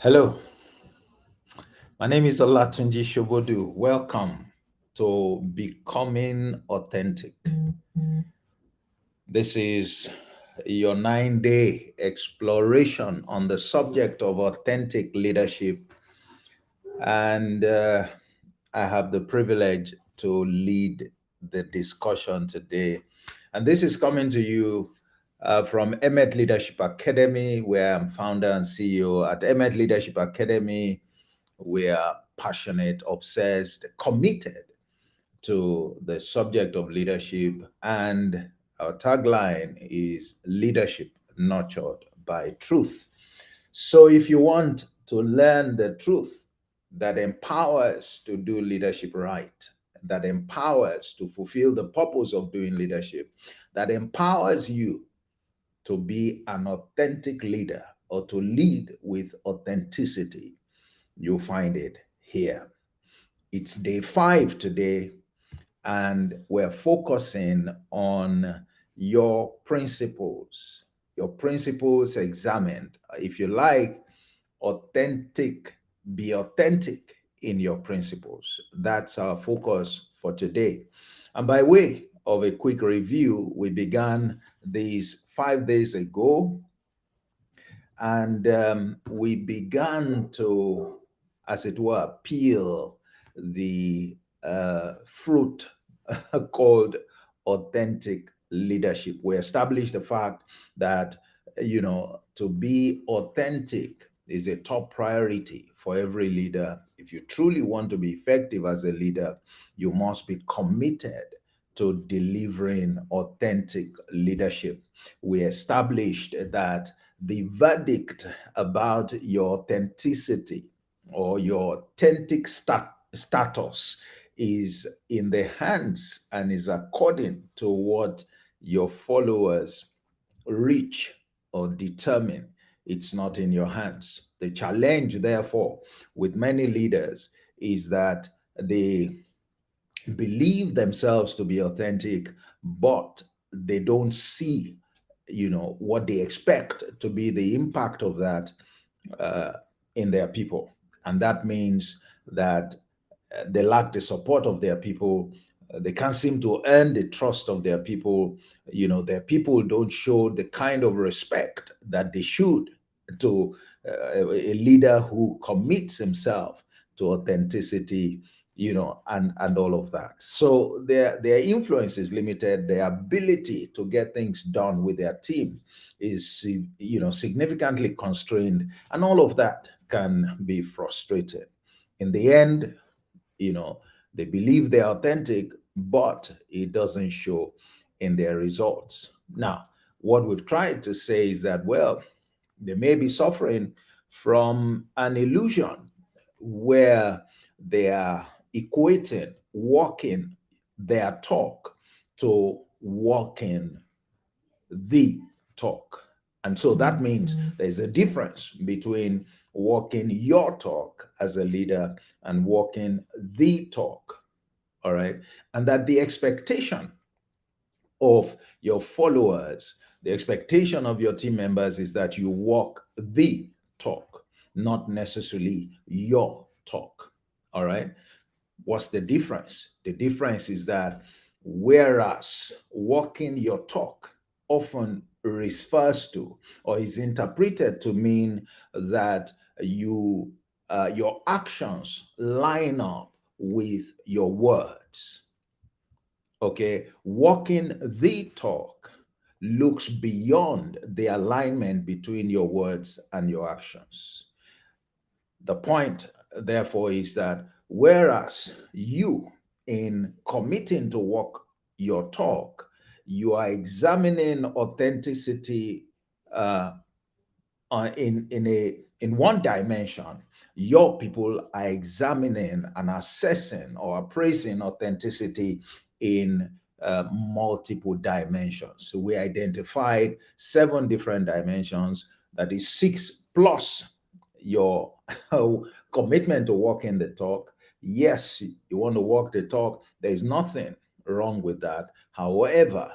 Hello, my name is Olatunji Shobodu. Welcome to Becoming Authentic. This is your 9-day exploration on the subject of authentic leadership. And I have the privilege to lead the discussion today. And this is coming to you from Emmet Leadership Academy, where I'm founder and CEO. At Emmet Leadership Academy, we are passionate, obsessed, committed to the subject of leadership. And our tagline is leadership nurtured by truth. So if you want to learn the truth that empowers to do leadership right, that empowers to fulfill the purpose of doing leadership, that empowers you to be an authentic leader or to lead with authenticity, you'll find it here. It's day 5 today, and we're focusing on your principles examined. If you like, authentic, be authentic in your principles. That's our focus for today. And by way of a quick review, we began these 5 days ago, and we began to, as it were, peel the fruit called authentic leadership. We established the fact that, to be authentic is a top priority for every leader. If you truly want to be effective as a leader, you must be committed to delivering authentic leadership. We established that the verdict about your authenticity or your authentic status is in the hands and is according to what your followers reach or determine. It's not in your hands. The challenge, therefore, with many leaders is that they believe themselves to be authentic, but they don't see, what they expect to be the impact of that uh, in their people. And that means that they lack the support of their people. They can't seem to earn the trust of their people. Their people don't show the kind of respect that they should to a leader who commits himself to authenticity, and all of that. So their influence is limited. Their ability to get things done with their team is, significantly constrained, and all of that can be frustrated. In the end, they believe they're authentic, but it doesn't show in their results. Now, what we've tried to say is that, well, they may be suffering from an illusion where they are equating walking their talk to walking the talk. And so that means there's a difference between walking your talk as a leader and walking the talk. All right. And that the expectation of your followers, the expectation of your team members is that you walk the talk, not necessarily your talk. All right. What's the difference? The difference is that whereas walking your talk often refers to or is interpreted to mean that your actions line up with your words. Okay, walking the talk looks beyond the alignment between your words and your actions. The point, therefore, is that whereas you, in committing to walk your talk, you are examining authenticity uh, in one dimension, your people are examining and assessing or appraising authenticity in multiple dimensions. So we identified 7 different dimensions, that is 6 plus your commitment to walking the talk. Yes, you want to walk the talk. There is nothing wrong with that. However,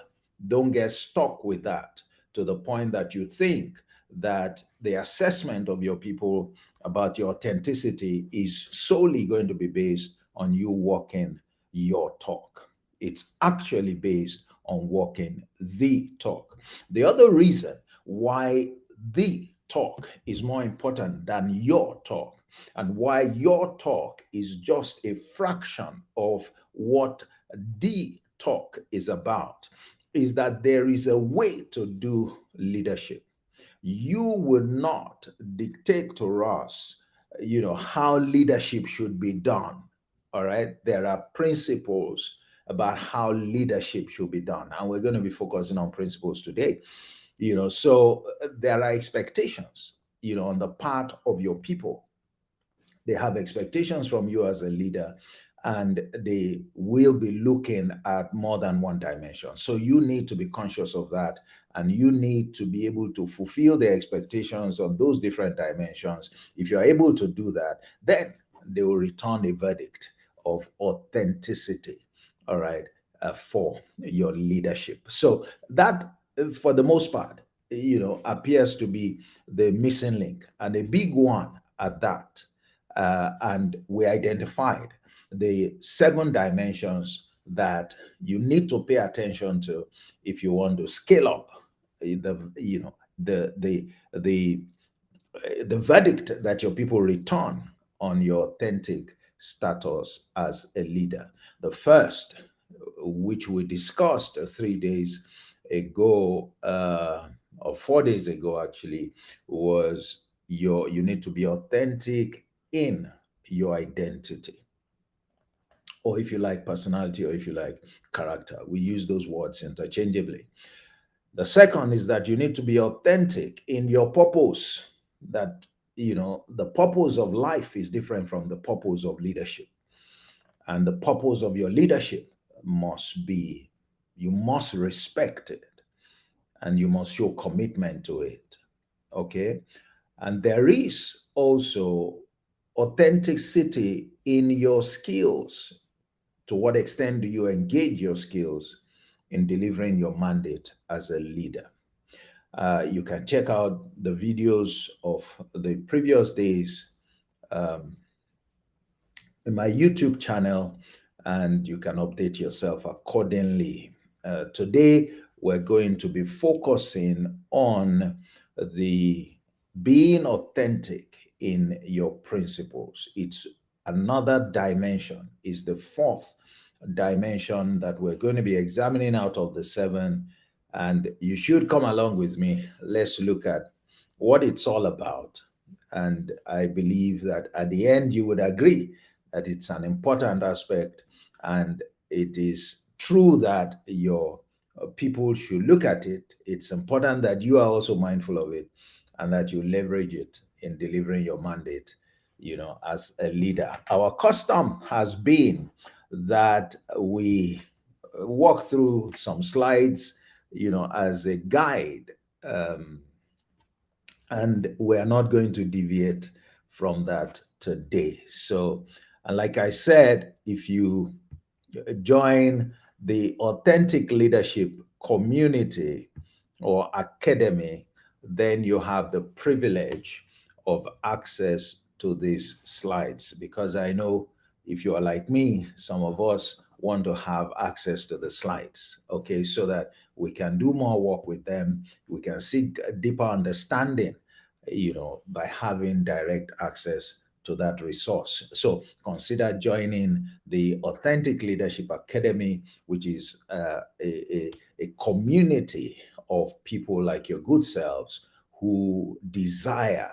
don't get stuck with that to the point that you think that the assessment of your people about your authenticity is solely going to be based on you walking your talk. It's actually based on walking the talk. The other reason why the talk is more important than your talk, and why your talk is just a fraction of what the talk is about, is that there is a way to do leadership. You will not dictate to us, how leadership should be done. All right. There are principles about how leadership should be done. And we're going to be focusing on principles today. So there are expectations, on the part of your people. They have expectations from you as a leader, and they will be looking at more than one dimension. So you need to be conscious of that, and you need to be able to fulfill their expectations on those different dimensions. If you're able to do that, then they will return a verdict of authenticity, all right, for your leadership. So that, for the most part, appears to be the missing link, and a big one at that. And we identified the 7 dimensions that you need to pay attention to if you want to scale up the you know the the verdict that your people return on your authentic status as a leader. The first, which we discussed 3 days ago, or 4 days ago actually, was you need to be authentic in your identity, or if you like personality, or if you like character. We use those words interchangeably. The second is that you need to be authentic in your purpose. That, the purpose of life is different from the purpose of leadership. And the purpose of your leadership must be, you must respect it, and you must show commitment to it. Okay. And there is also authenticity in your skills. To what extent do you engage your skills in delivering your mandate as a leader? You can check out the videos of the previous days um, in my YouTube channel, and you can update yourself accordingly. Today, we're going to be focusing on the being authentic in your principles. It's another dimension, is the fourth dimension that we're going to be examining out of the 7. And you should come along with me. Let's look at what it's all about. And I believe that at the end, you would agree that it's an important aspect, and it is true that your people should look at it. It's important that you are also mindful of it, and that you leverage it in delivering your mandate, as a leader. Our custom has been that we walk through some slides, as a guide. Um, and we're not going to deviate from that today. So, and like I said, if you join the Authentic Leadership Community or Academy, then you have the privilege of access to these slides. Because I know, if you are like me, some of us want to have access to the slides, okay, so that we can do more work with them. We can seek a deeper understanding, by having direct access to that resource. So consider joining the Authentic Leadership Academy, which is a community of people like your good selves who desire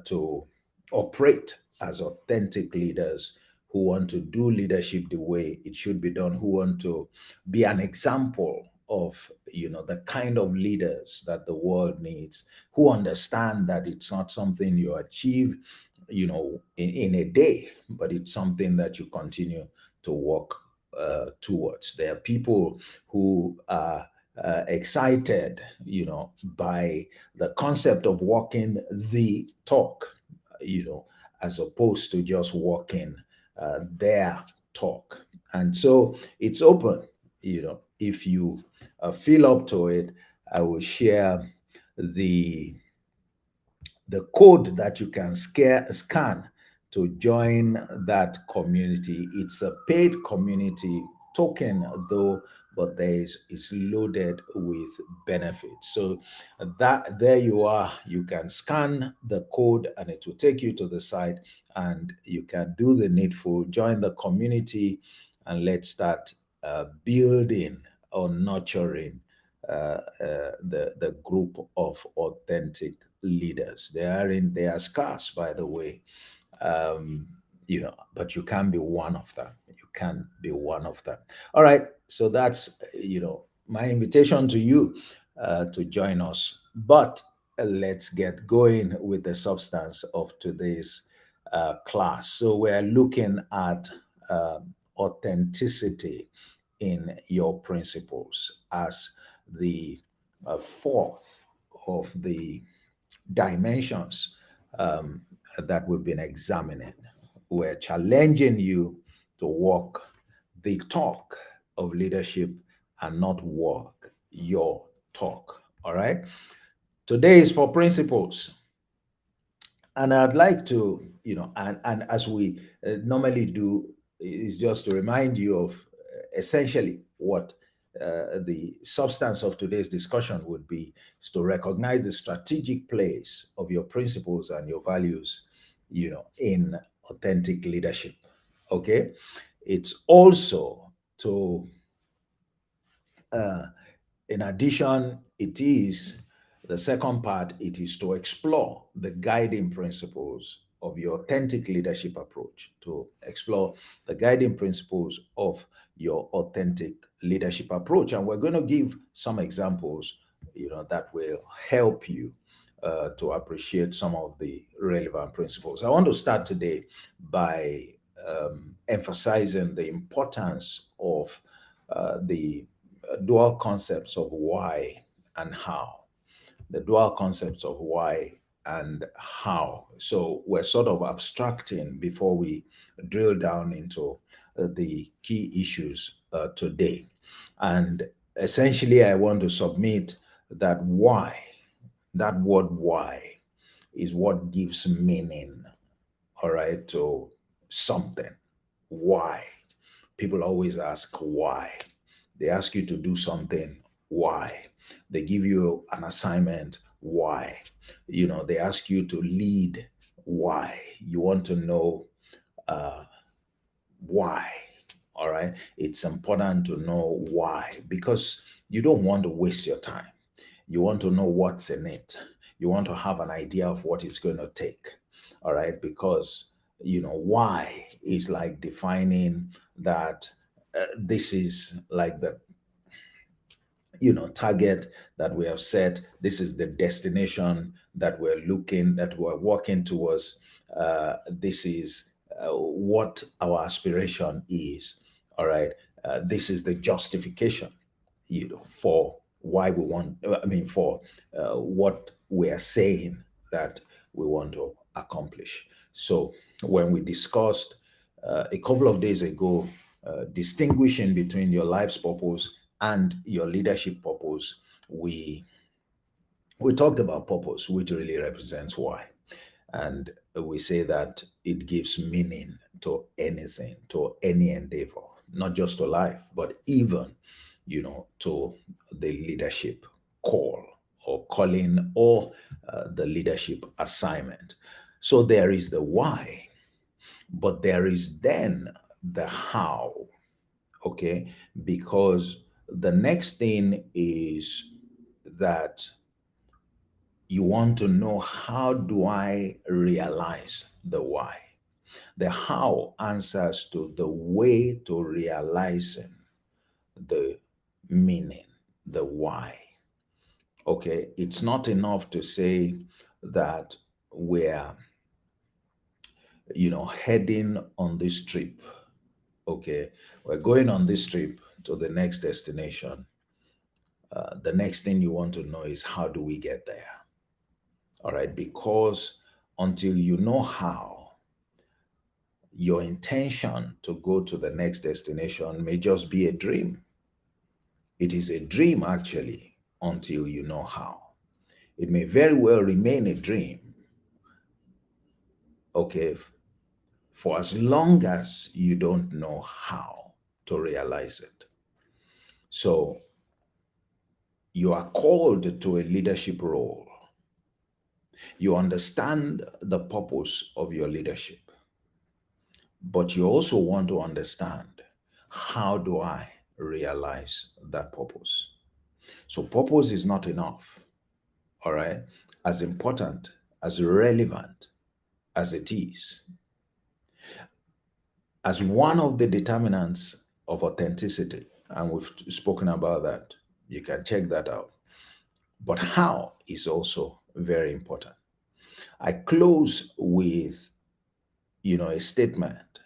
to operate as authentic leaders, who want to do leadership the way it should be done, who want to be an example of, the kind of leaders that the world needs, who understand that it's not something you achieve, in a day, but it's something that you continue to work towards. There are people who are excited, by the concept of walking the talk, as opposed to just walking their talk. And so it's open, if you feel up to it. I will share the the code that you can scan to join that community. It's a paid community token, though, but it's loaded with benefits. So that there you are. You can scan the code, and it will take you to the site, and you can do the needful, join the community, and let's start building or nurturing the group of authentic leaders. They are scarce, by the way. um, but you can be one of them. You can be one of them. All right. So that's my invitation to you to join us. But let's get going with the substance of today's class. So we're looking at authenticity in your principles as the fourth of the dimensions um, that we've been examining. We're challenging you to walk the talk of leadership and not walk your talk. All right. Today is for principles. And I'd like to, and as we normally do, is just to remind you of essentially what the substance of today's discussion would be, is to recognize the strategic place of your principles and your values, in authentic leadership. Okay. It's also to uh, in addition, it is the second part, it is to explore the guiding principles of your authentic leadership approach, to explore the guiding principles of your authentic leadership approach. And we're going to give some examples, that will help you to appreciate some of the relevant principles. I want to start today by emphasizing the importance of the dual concepts of why and how. The dual concepts of why and how. So we're sort of abstracting before we drill down into the key issues today. And essentially, I want to submit that why, that word why, is what gives meaning, all right, to something. Why? People always ask why. They ask you to do something, why? They give you an assignment, why? They ask you to lead, why? You want to know uh, why. All right. It's important to know why, because you don't want to waste your time. You want to know what's in it. You want to have an idea of what it's going to take. All right. Because, why is like defining that this is like the target that we have set. This is the destination that we're working towards. This is what our aspiration is. All right. This is the justification, for why we want, for what we are saying that we want to accomplish. So when we discussed a couple of days ago, distinguishing between your life's purpose and your leadership purpose, we talked about purpose, which really represents why. And we say that it gives meaning to anything, to any endeavor, not just to life, but even, to the leadership call or calling, or the leadership assignment. So there is the why, but there is then the how. Okay. Because the next thing is that you want to know, how do I realize the why? The how answers to the way to realizing the meaning, the why. Okay. It's not enough to say that we're, heading on this trip. Okay. We're going on this trip to the next destination. The next thing you want to know is, how do we get there? All right. Because until you know how, your intention to go to the next destination may just be a dream. It is a dream, actually, until you know how. It may very well remain a dream, okay, for as long as you don't know how to realize it. So you are called to a leadership role. You understand the purpose of your leadership, but you also want to understand, how do I realize that purpose? So purpose is not enough, all right? As important, as relevant as it is, as one of the determinants of authenticity, and we've spoken about that. You can check that out. But how is also very important. I close with, a statement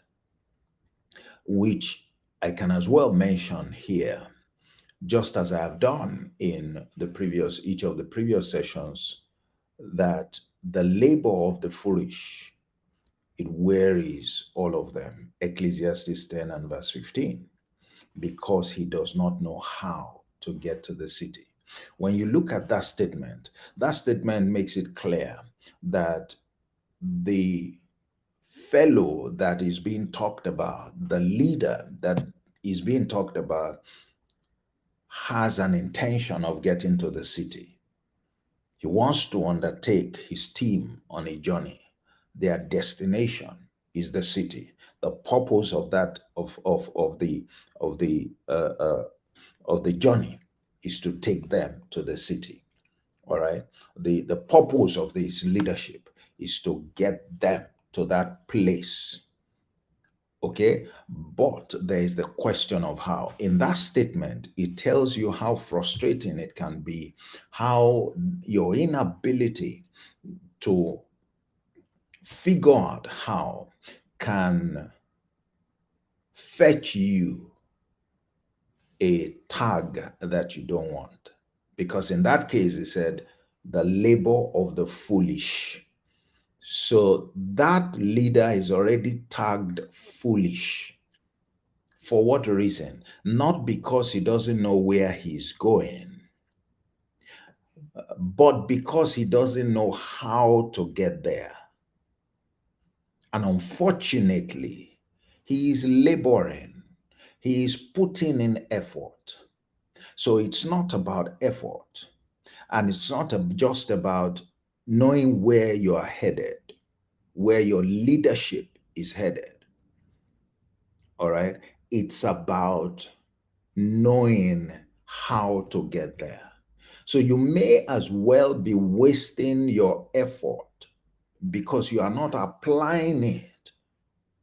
which I can as well mention here, just as I have done in each of the previous sessions, that the labor of the foolish, it wearies all of them. Ecclesiastes 10 and verse 15, because he does not know how to get to the city. When you look at that statement makes it clear that the fellow that is being talked about, the leader that is being talked about, has an intention of getting to the city. He wants to undertake his team on a journey. Their destination is the city. The purpose of that of the of the journey is to take them to the city. All right. The purpose of this leadership is to get them to that place. Okay. But there is the question of how. In that statement, it tells you how frustrating it can be, how your inability to figure out how can fetch you a tag that you don't want. Because in that case, it said, the labor of the foolish. So that leader is already tagged foolish. For what reason? Not because he doesn't know where he's going, but because he doesn't know how to get there. And unfortunately, he is laboring, he is putting in effort. So it's not about effort, and it's not just about knowing where you are headed, where your leadership is headed. All right. It's about knowing how to get there. So you may as well be wasting your effort because you are not applying it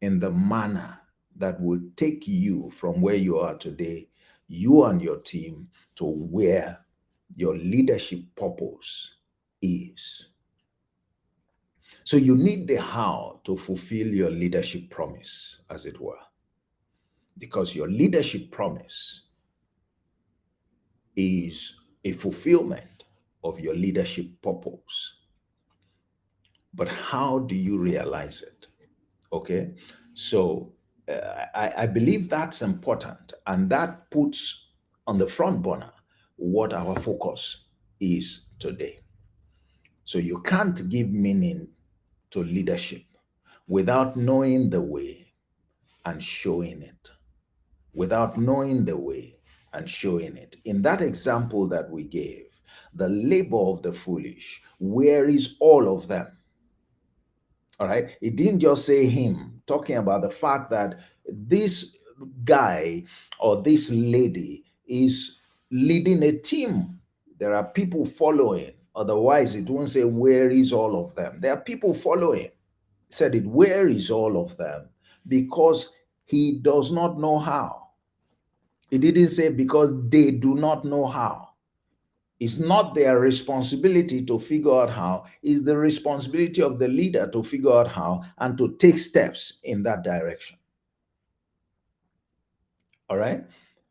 in the manner that will take you from where you are today, you and your team, to where your leadership purpose is. So you need the how to fulfill your leadership promise, as it were, because your leadership promise is a fulfillment of your leadership purpose. But how do you realize it? Okay. So I believe that's important. And that puts on the front burner what our focus is today. So you can't give meaning to leadership without knowing the way and showing it. Without knowing the way and showing it. In that example that we gave, the labor of the foolish, where is all of them? All right. It didn't just say him, talking about the fact that this guy or this lady is leading a team. There are people following. Otherwise, it won't say, where is all of them? There are people following. It said it, where is all of them? Because he does not know how. It didn't say because they do not know how. It's not their responsibility to figure out how. It's the responsibility of the leader to figure out how and to take steps in that direction. All right?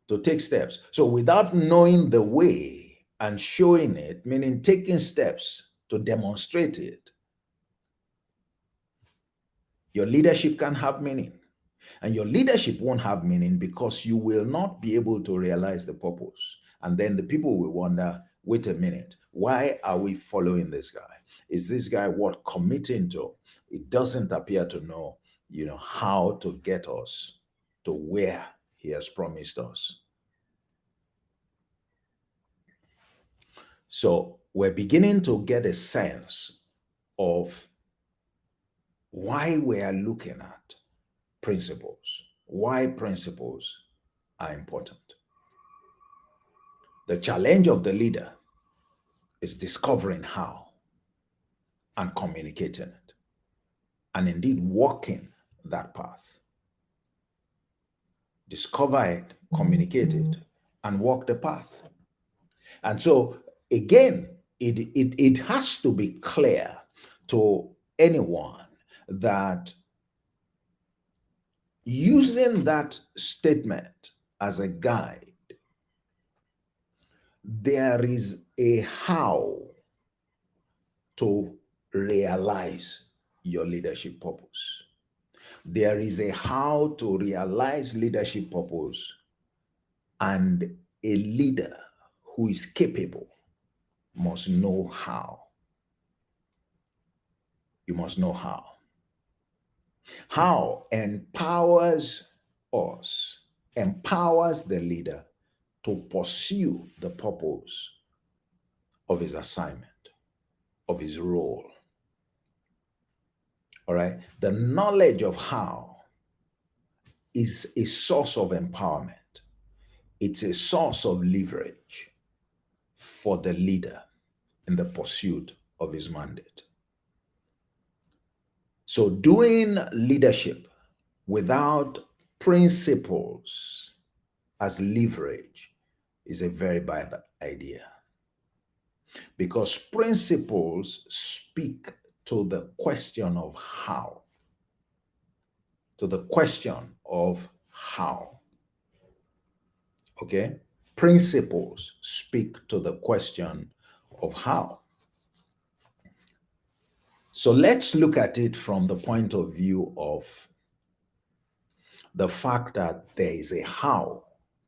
To take steps. So without knowing the way and showing it, meaning taking steps to demonstrate it, your leadership can have meaning. And your leadership won't have meaning because you will not be able to realize the purpose. And then the people will wonder, wait a minute, why are we following this guy? Is this guy what committing to? it doesn't appear to know, how to get us to where he has promised us. So we're beginning to get a sense of why we are looking at principles, why principles are important. The challenge of the leader is discovering how and communicating it, and indeed walking that path. Discover it, communicate it, and walk the path. And so, again, it has to be clear to anyone that using that statement as a guide, there is a how to realize your leadership purpose. There is a how to realize leadership purpose, and a leader who is capable must know how. You must know how. How empowers us, empowers the leader to pursue the purpose of his assignment, of his role. All right. The knowledge of how is a source of empowerment, it's a source of leverage for the leader in the pursuit of his mandate. So, doing leadership without principles as leverage is a very bad idea, because principles speak to the question of how. To the question of how. Okay? Principles speak to the question of how. So let's look at it from the point of view of the fact that there is a how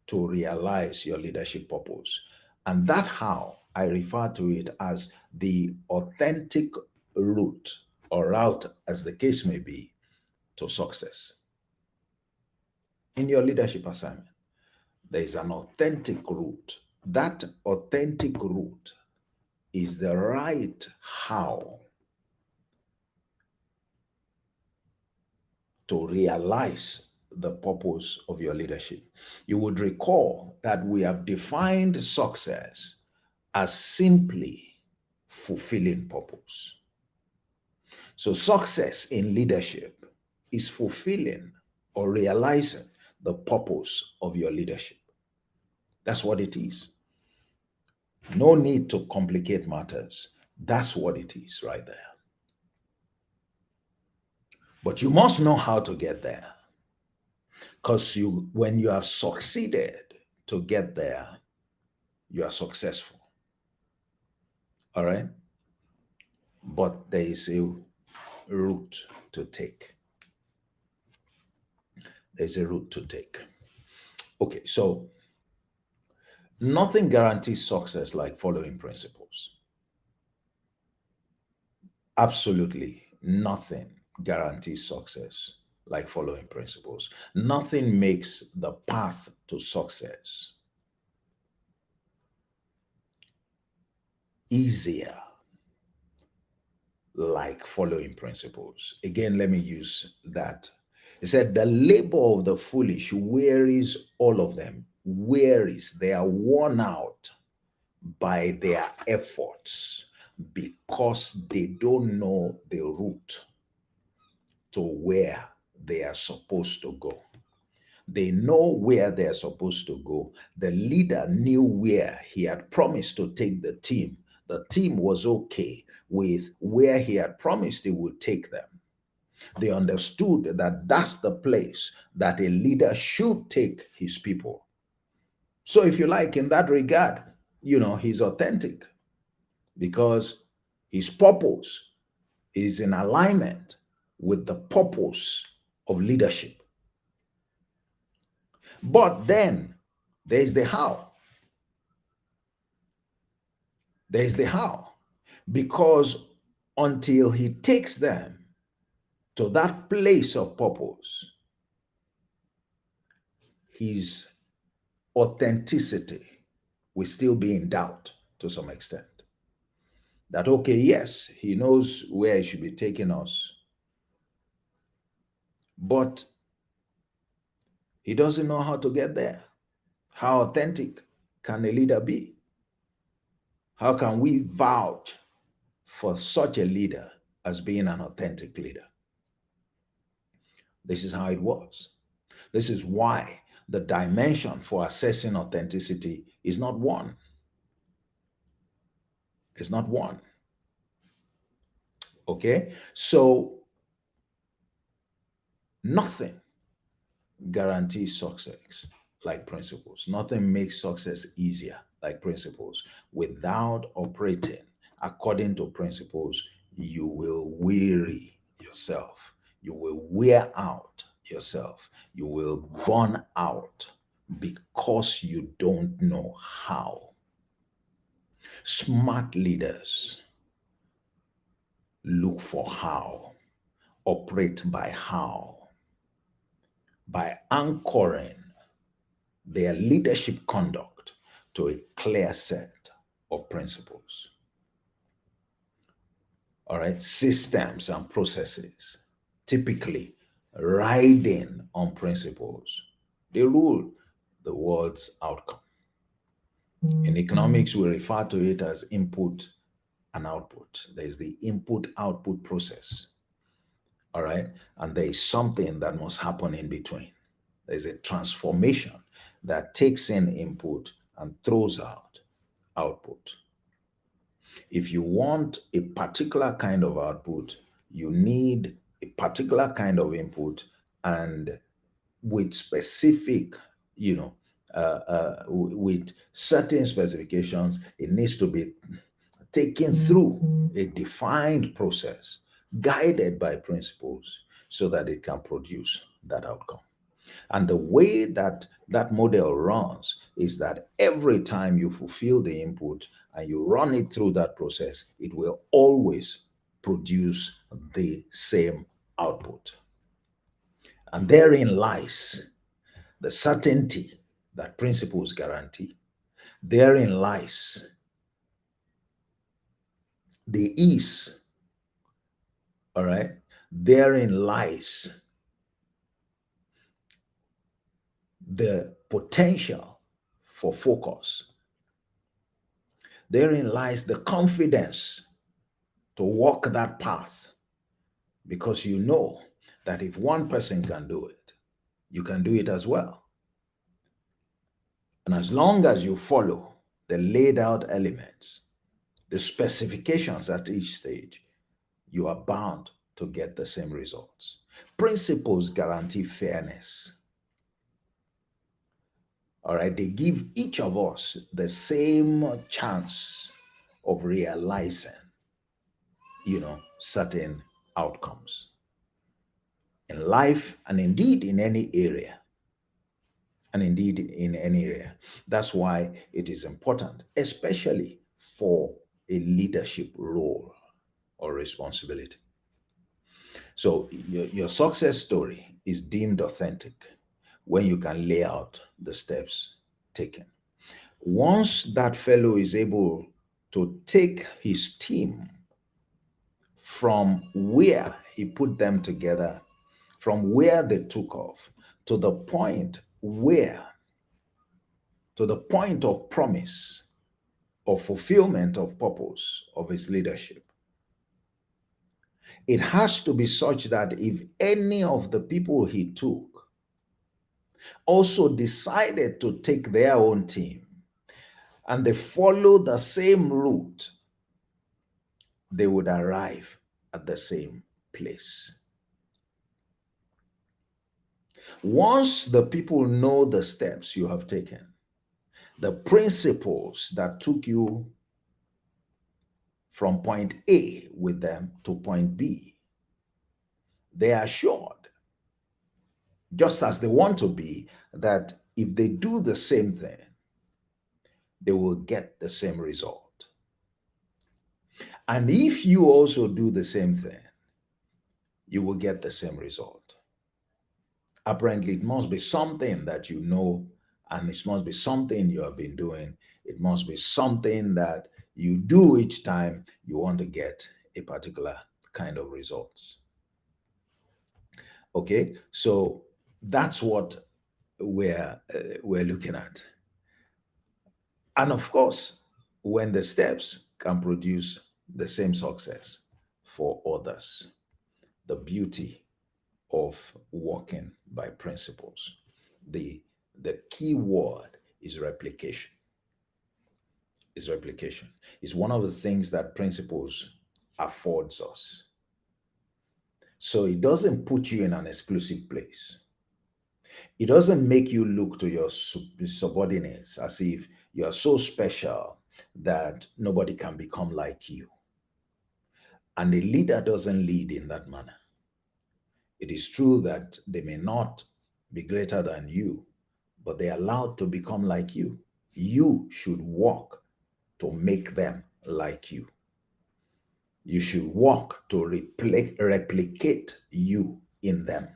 to realize your leadership purpose. And that how, I refer to it as the authentic route or route, as the case may be, to success. In your leadership assignment, there is an authentic route. That authentic route is the right how to realize the purpose of your leadership. You would recall that we have defined success as simply fulfilling purpose. So, success in leadership is fulfilling or realizing the purpose of your leadership. That's what it is. No need to complicate matters. That's what it is right there. But you must know how to get there. Because when you have succeeded to get there, you are successful. All right? But there is a route to take. There's a route to take. Okay, so nothing guarantees success like following principles. Absolutely nothing guarantees success like following principles. Nothing makes the path to success easier like following principles. Again, let me use that. It said, the labor of the foolish wearies all of them. Wearies, they are worn out by their efforts because they don't know the route to where they are supposed to go. They know where they're supposed to go. The leader knew where he had promised to take the team. The team was okay with where he had promised he would take them. They understood that that's the place that a leader should take his people. So, if you like, in that regard, he's authentic because his purpose is in alignment with the purpose of leadership. But then there's the how. There's the how. Because until he takes them, to that place of purpose, his authenticity will still be in doubt to some extent. That, okay, yes, he knows where he should be taking us, but he doesn't know how to get there. How authentic can a leader be? How can we vouch for such a leader as being an authentic leader? This is how it was. This is why the dimension for assessing authenticity is not one. It's not one. Okay? So, nothing guarantees success like principles. Nothing makes success easier like principles. Without operating according to principles, you will weary yourself. You will wear out yourself. You will burn out because you don't know how. Smart leaders look for how, operate by anchoring their leadership conduct to a clear set of principles. All right, systems and processes, typically riding on principles, they rule the world's outcome. In economics, we refer to it as input and output. There's the input output process. All right, and there is something that must happen in between. There's a transformation that takes in input and throws out output. If you want a particular kind of output, you need a particular kind of input, and with specific, you know, with certain specifications, it needs to be taken through a defined process, guided by principles, so that it can produce that outcome. And the way that that model runs is that every time you fulfill the input and you run it through that process, it will always produce the same output. And therein lies the certainty that principles guarantee. Therein lies the ease, all right? Therein lies the potential for focus. Therein lies the confidence to walk that path, because you know that if one person can do it, you can do it as well. And as long as you follow the laid out elements, the specifications at each stage, you are bound to get the same results. Principles guarantee fairness. All right, they give each of us the same chance of realizing, certain outcomes in life and indeed in any area. And indeed in any area. That's why it is important, especially for a leadership role or responsibility. So your success story is deemed authentic when you can lay out the steps taken. Once that fellow is able to take his team from where he put them together, from where they took off, to the point where, to the point of promise, of fulfillment of purpose of his leadership. It has to be such that if any of the people he took also decided to take their own team and they follow the same route, they would arrive at the same place. Once the people know the steps you have taken, the principles that took you from point A with them to point B, they are assured, just as they want to be, that if they do the same thing, they will get the same result. And if you also do the same thing, you will get the same result. Apparently, it must be something that you know, and it must be something you have been doing. It must be something that you do each time you want to get a particular kind of results. Okay, so that's what we're looking at. And of course, when the steps can produce the same success for others, the beauty of walking by principles. The the key word is replication. Is replication. It's one of the things that principles affords us. So it doesn't put you in an exclusive place. It doesn't make you look to your subordinates as if you are so special that nobody can become like you. And a leader doesn't lead in that manner. It is true that they may not be greater than you, but they are allowed to become like you. You should walk to make them like you. You should walk to replicate you in them.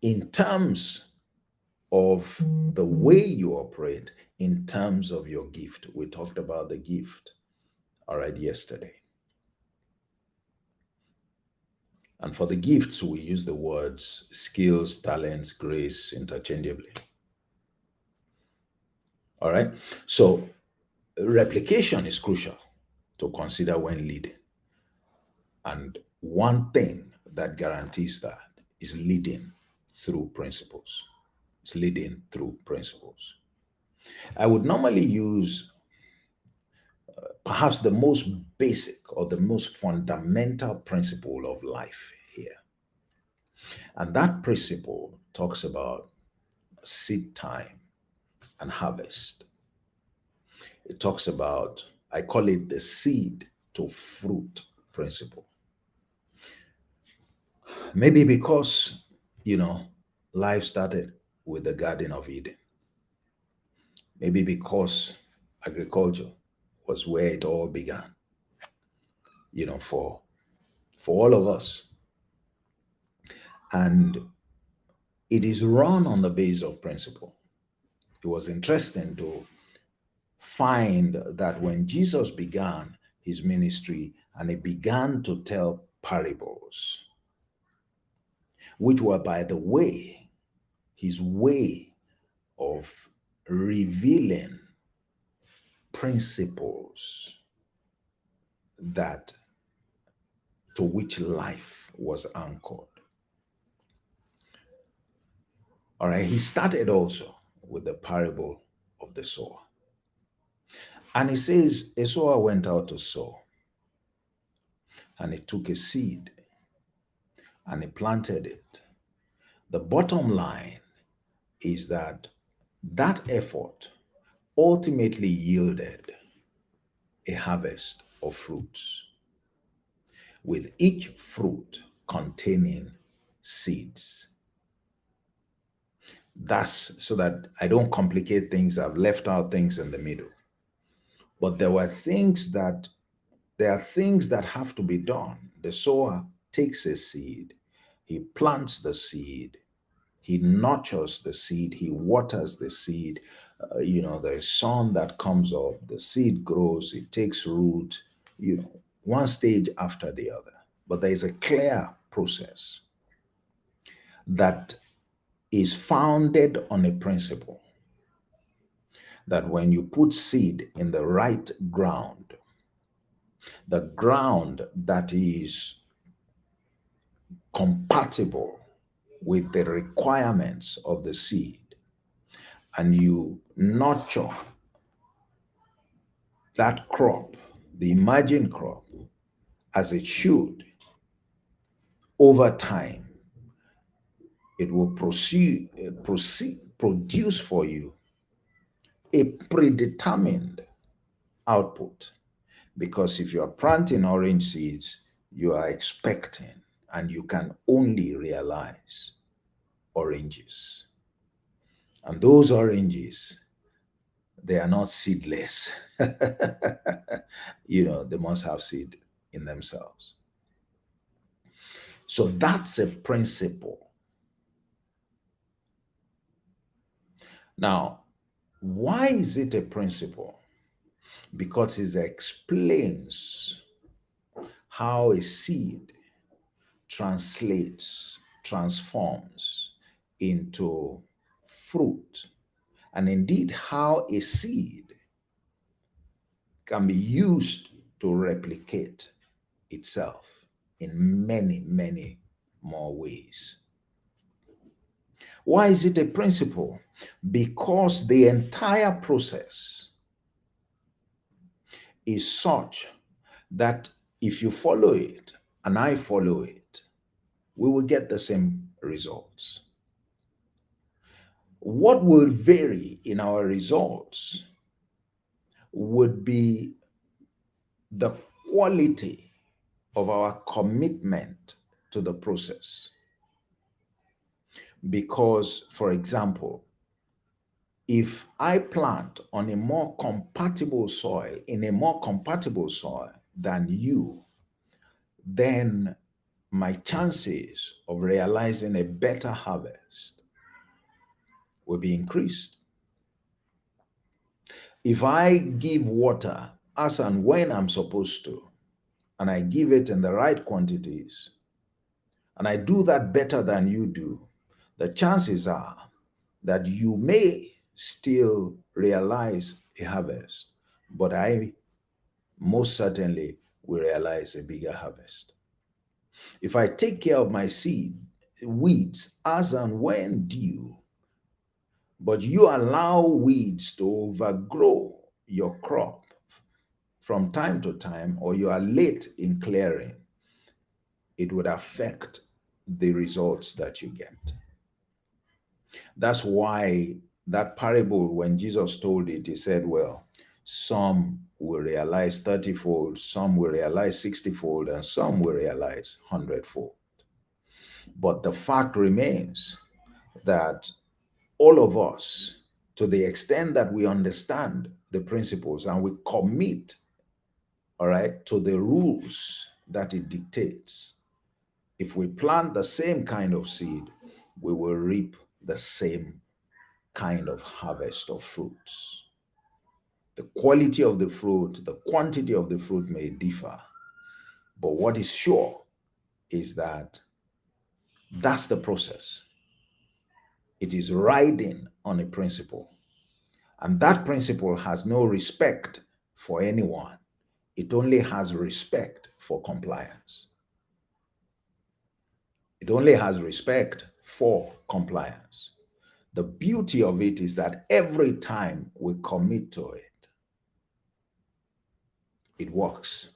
In terms of the way you operate, in terms of your gift, we talked about the gift already yesterday. And for the gifts, we use the words skills, talents, grace interchangeably. All right. So replication is crucial to consider when leading. And one thing that guarantees that is leading through principles. It's leading through principles. I would normally use perhaps the most basic or the most fundamental principle of life here. And that principle talks about seed time and harvest. It talks about, I call it the seed to fruit principle. Maybe because, you know, life started with the Garden of Eden. Maybe because agriculture was where it all began, for all of us. And it is run on the base of principle. It was interesting to find that when Jesus began his ministry and he began to tell parables, which were, by the way, his way of revealing principles that to which life was anchored. All right, he started also with the parable of the sower. And he says, a sower went out to sow, and he took a seed and he planted it. The bottom line is that that effort ultimately yielded a harvest of fruits, with each fruit containing seeds. That's so that I don't complicate things. I've left out things in the middle. But there are things that have to be done. The sower takes a seed, he plants the seed, he nurtures the seed, he waters the seed. There's sun that comes up, the seed grows, it takes root, one stage after the other. But there is a clear process that is founded on a principle that when you put seed in the right ground, the ground that is compatible with the requirements of the seed, and you nurture that crop, the imagined crop, as it should, over time, it will produce for you a predetermined output. Because if you are planting orange seeds, you are expecting and you can only realize oranges. And those oranges, they are not seedless. They must have seed. in themselves. So that's a principle. Now, why is it a principle? Because it explains how a seed translates, transforms into fruit, and indeed how a seed can be used to replicate itself in many, many more ways. Why is it a principle? Because the entire process is such that if you follow it and I follow it, we will get the same results. What will vary in our results would be the quality of our commitment to the process. Because, for example, if I plant on a more compatible soil, in a more compatible soil than you, then my chances of realizing a better harvest will be increased. If I give water as and when I'm supposed to, and I give it in the right quantities, and I do that better than you do, the chances are that you may still realize a harvest, but I most certainly will realize a bigger harvest. If I take care of my seed, weeds as and when due, but you allow weeds to overgrow your crop from time to time, or you are late in clearing, it would affect the results that you get. That's why that parable, when Jesus told it, he said, well, some will realize 30-fold, some will realize 60-fold, and some will realize 100-fold. But the fact remains that all of us, to the extent that we understand the principles and we commit, all right, to the rules that it dictates, if we plant the same kind of seed, we will reap the same kind of harvest of fruits. The quality of the fruit, the quantity of the fruit may differ, but what is sure is that that's the process. It is riding on a principle, and that principle has no respect for anyone. It only has respect for compliance. It only has respect for compliance. The beauty of it is that every time we commit to it, it works.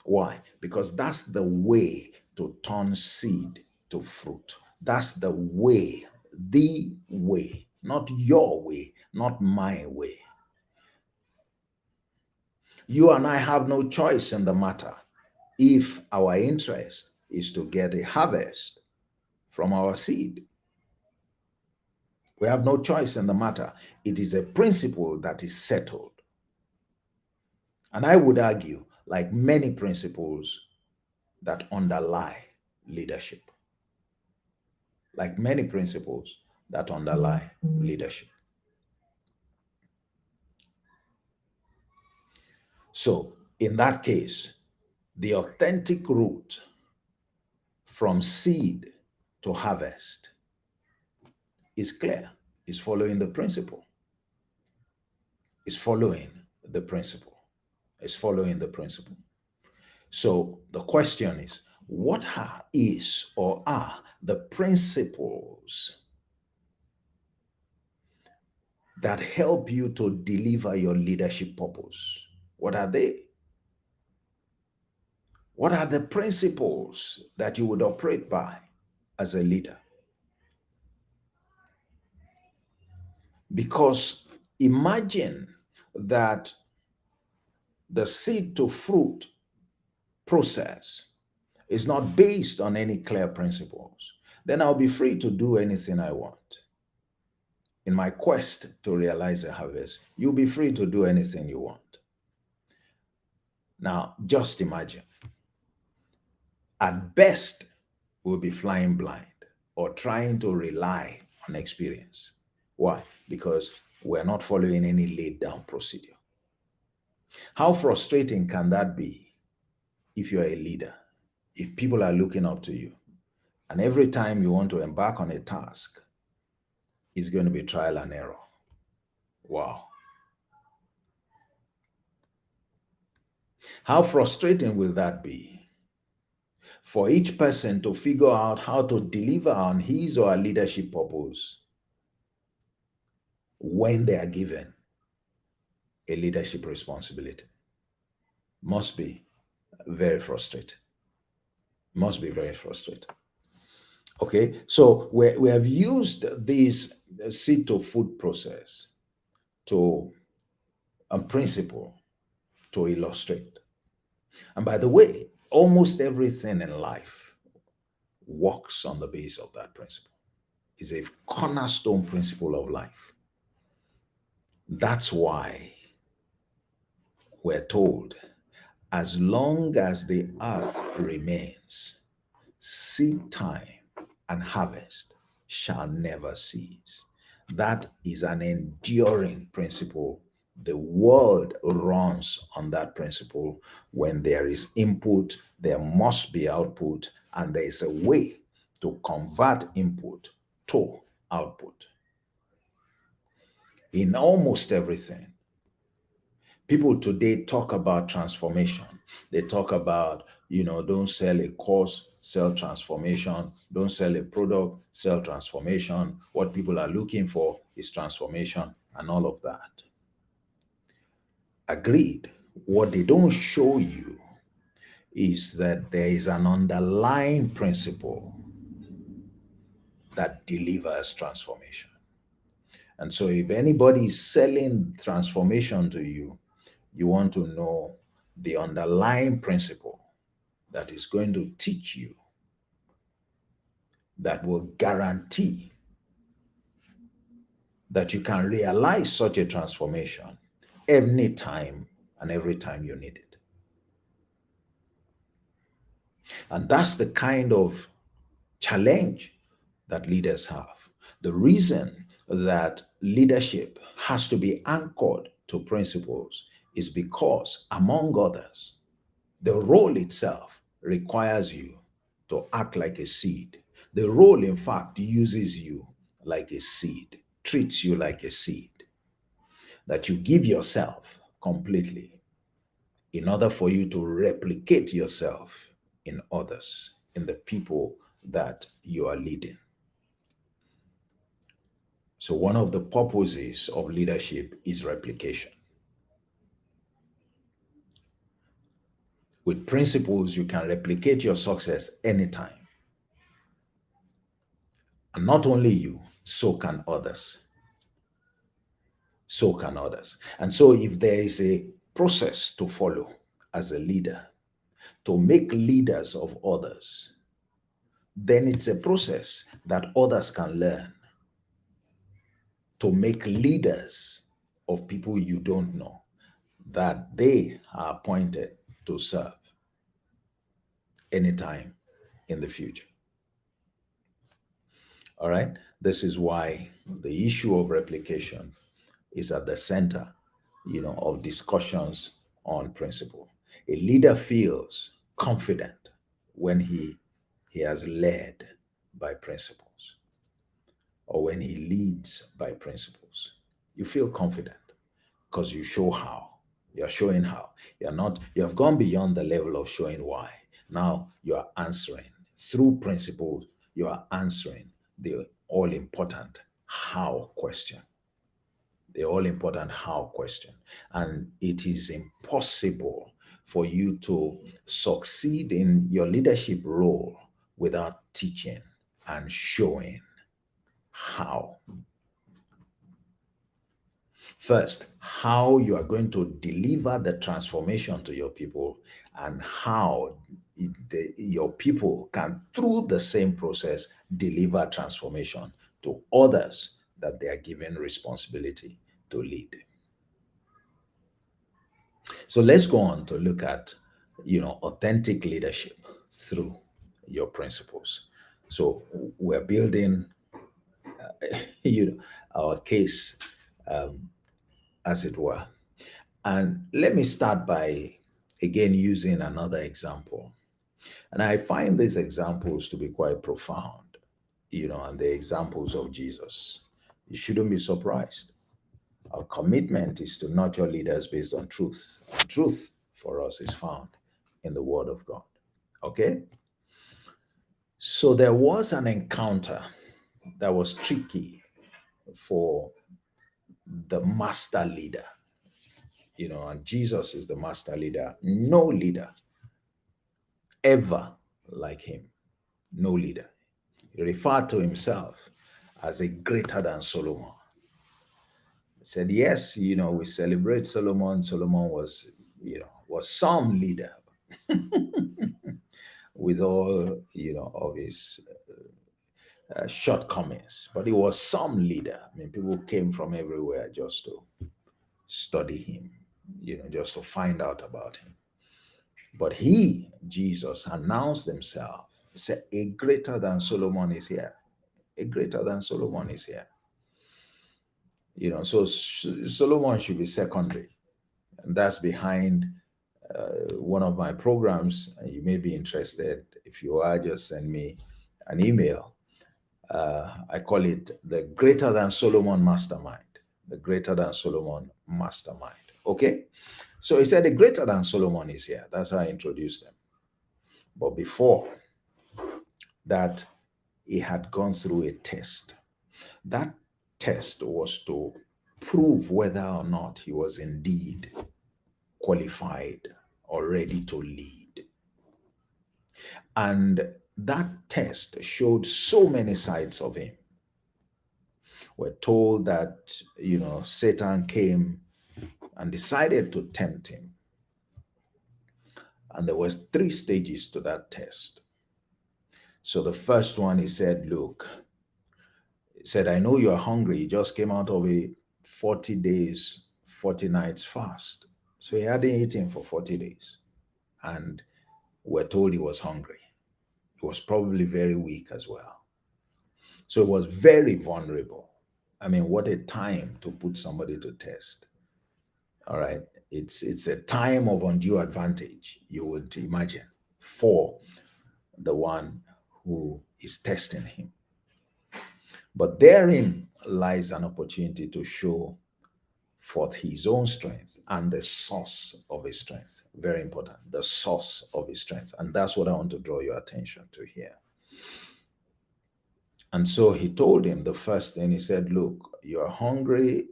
Why? Because that's the way to turn seed to fruit. That's the way, not your way, not my way. You and I have no choice in the matter if our interest is to get a harvest from our seed. We have no choice in the matter. It is a principle that is settled. And I would argue, like many principles that underlie leadership, like many principles that underlie leadership. So, in that case, the authentic route from seed to harvest is clear, is following the principle, is following the principle, is following the principle. So the question is, what is or are the principles that help you to deliver your leadership purpose? What are they? What are the principles that you would operate by as a leader? Because imagine that the seed to fruit process is not based on any clear principles. Then I'll be free to do anything I want. In my quest to realize a harvest, you'll be free to do anything you want. Now, just imagine, at best, we'll be flying blind or trying to rely on experience. Why? Because we're not following any laid down procedure. How frustrating can that be if you're a leader, if people are looking up to you, and every time you want to embark on a task, it's going to be trial and error? Wow. How frustrating will that be for each person to figure out how to deliver on his or her leadership purpose when they are given a leadership responsibility? Must be very frustrating. Must be very frustrating. Okay, so we have used this seed to food process to a principle to illustrate. And by the way, almost everything in life works on the base of that principle. It's a cornerstone principle of life. That's why we're told, as long as the earth remains, seed time and harvest shall never cease. That is an enduring principle. The world runs on that principle. When there is input, there must be output, and there is a way to convert input to output. In almost everything, people today talk about transformation. They talk about, don't sell a course, sell transformation. Don't sell a product, sell transformation. What people are looking for is transformation and all of that. Agreed. What they don't show you is that there is an underlying principle that delivers transformation. And so if anybody is selling transformation to you, you want to know the underlying principle that is going to teach you, that will guarantee that you can realize such a transformation any time and every time you need it. And that's the kind of challenge that leaders have. The reason that leadership has to be anchored to principles is because, among others, the role itself requires you to act like a seed. The role, in fact, uses you like a seed, treats you like a seed, that you give yourself completely in order for you to replicate yourself in others, in the people that you are leading. So, one of the purposes of leadership is replication. With principles, you can replicate your success anytime. And not only you, so can others. So can others. And so, if there is a process to follow as a leader to make leaders of others, then it's a process that others can learn to make leaders of people you don't know, that they are appointed to serve anytime in the future. All right? This is why the issue of replication is at the center, of discussions on principle. A leader feels confident when he has led by principles, or when he leads by principles. You feel confident because you show how. You're showing how. You have gone beyond the level of showing why. Now you are answering through principles, you are answering the all important how question. The all important how question. And it is impossible for you to succeed in your leadership role without teaching and showing how. First, how you are going to deliver the transformation to your people, and how your people can, through the same process, deliver transformation to others that they are given responsibility to lead. So let's go on to look at, authentic leadership through your principles. So we're building, you know, our case, um, as it were. And let me start by again using another example. And I find these examples to be quite profound, and the examples of Jesus. You shouldn't be surprised. Our commitment is to nurture leaders based on truth. And truth for us is found in the Word of God. Okay? So there was an encounter that was tricky for the master leader, and Jesus is the master leader. No leader ever like him. No leader. He referred to himself as a greater than Solomon. He said, yes, we celebrate Solomon. Solomon was some leader with all, of his shortcomings, but he was some leader. I mean, people came from everywhere just to study him, just to find out about him. But he, Jesus, announced himself. He said, a greater than Solomon is here. A greater than Solomon is here. So Solomon should be secondary. And that's behind one of my programs. And you may be interested. If you are, just send me an email. I call it the Greater Than Solomon Mastermind. The Greater Than Solomon Mastermind. Okay? So he said the Greater Than Solomon is here. That's how I introduced them. But before that, he had gone through a test. That test was to prove whether or not he was indeed qualified or ready to lead. And that test showed so many sides of him. We're told that, Satan came and decided to tempt him. And there was 3 stages to that test. So the first one, he said, look, he said, I know you're hungry. You just came out of a 40 days, 40 nights fast. So he hadn't eaten for 40 days. And we're told he was hungry. He was probably very weak as well. So he was very vulnerable. I mean, what a time to put somebody to test. All right. It's a time of undue advantage, you would imagine, for the one who is testing him. But therein lies an opportunity to show forth his own strength and the source of his strength. Very important, the source of his strength. And that's what I want to draw your attention to here. And so he told him the first thing, he said, look, you're hungry,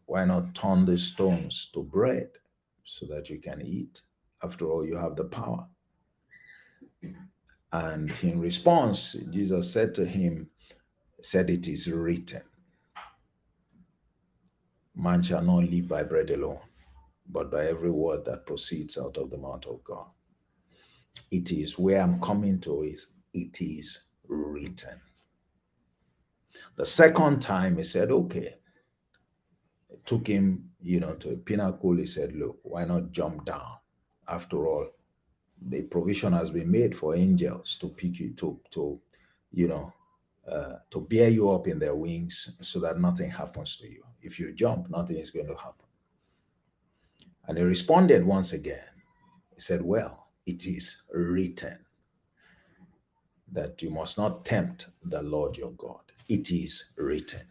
why not turn the stones to bread so that you can eat? After all, you have the power. And in response, Jesus said to him, said, it is written, man shall not live by bread alone, but by every word that proceeds out of the mouth of God. It is where I'm coming to is, it is written. The second time he said, okay, it took him, to a pinnacle. He said, look, why not jump down? After all, the provision has been made for angels to pick you, to bear you up in their wings so that nothing happens to you. If you jump, nothing is going to happen. And he responded once again. He said, well, it is written that you must not tempt the Lord your God. It is written.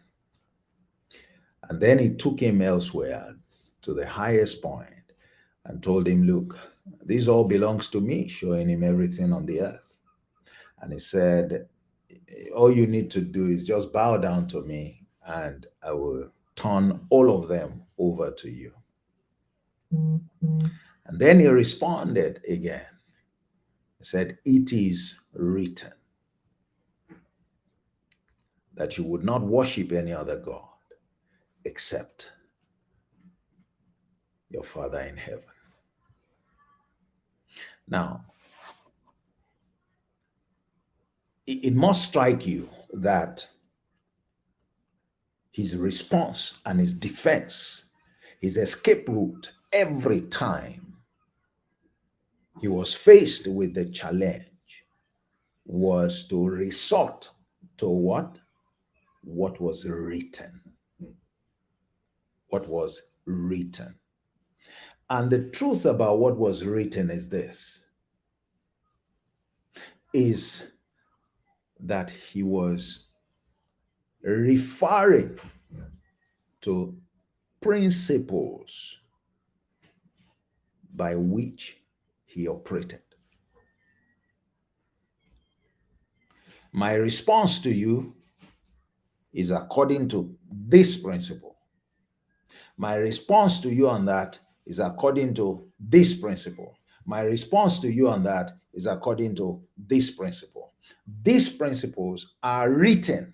And then he took him elsewhere to the highest point and told him, look, this all belongs to me, showing him everything on the earth. And he said, all you need to do is just bow down to me and I will turn all of them over to you. And then he responded again. He said, it is written that you would not worship any other God except your Father in heaven. Now, it must strike you that his response and his defense, his escape route every time he was faced with the challenge was to resort to what? What was written. What was written. And the truth about what was written is this, is that he was referring to principles by which he operated. My response to you is according to this principle. My response to you on that is according to this principle. My response to you on that is according to this principle. These principles are written.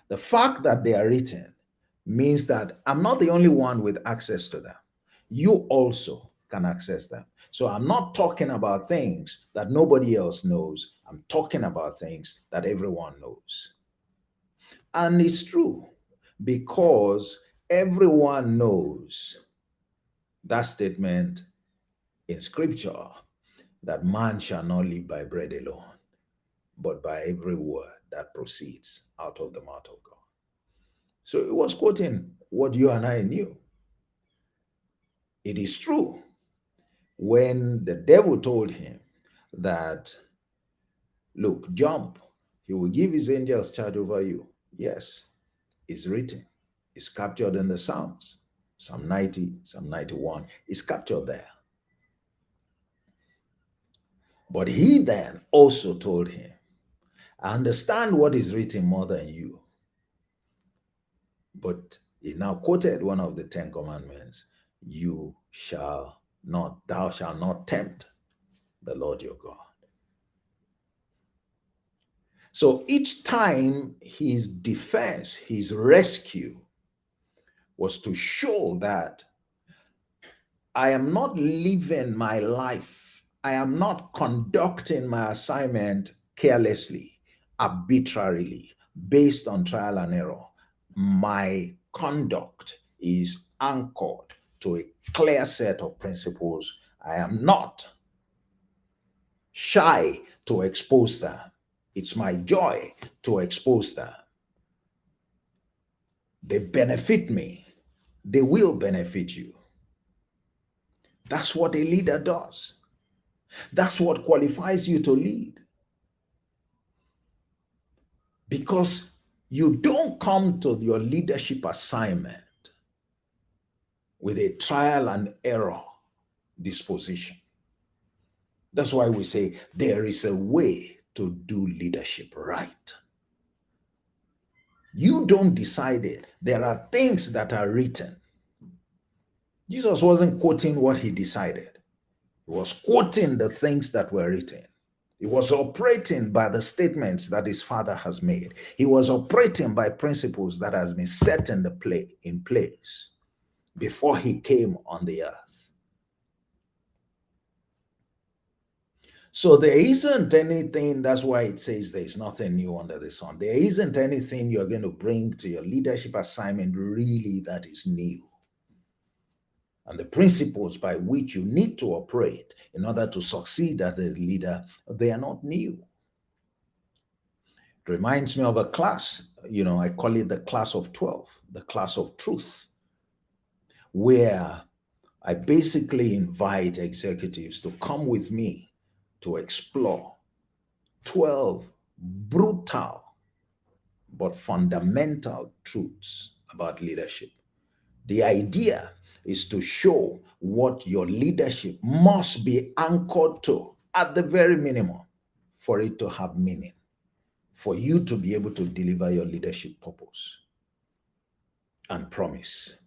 The fact that they are written means that I'm not the only one with access to them. You also can access them. So I'm not talking about things that nobody else knows. I'm talking about things that everyone knows. And it's true because everyone knows that statement in scripture that man shall not live by bread alone, but by every word that proceeds out of the mouth of God. So it was quoting what you and I knew. It is true when the devil told him that, look, jump, he will give his angels charge over you. Yes, it's written, it's captured in the Psalms. Psalm 90, Psalm 91 is captured there. But he then also told him, I understand what is written more than you. But he now quoted one of the Ten Commandments, thou shalt not tempt the Lord your God. So each time his defense, his rescue was to show that I am not living my life, I am not conducting my assignment carelessly, arbitrarily, based on trial and error. My conduct is anchored to a clear set of principles. I am not shy to expose them. It's my joy to expose them. They benefit me. They will benefit you. That's what a leader does. That's what qualifies you to lead. Because you don't come to your leadership assignment with a trial and error disposition. That's why we say there is a way to do leadership right. You don't decide it. There are things that are written. Jesus wasn't quoting what he decided. He was quoting the things that were written. He was operating by the statements that his father has made. He was operating by principles that has been set in place before he came on the earth. So there isn't anything, that's why it says there is nothing new under the sun. There isn't anything you're going to bring to your leadership assignment really that is new. And the principles by which you need to operate in order to succeed as a leader, they are not new. It reminds me of a class, I call it the class of 12, the class of truth, where I basically invite executives to come with me to explore 12 brutal but fundamental truths about leadership. The idea is to show what your leadership must be anchored to at the very minimum for it to have meaning, for you to be able to deliver your leadership purpose and promise.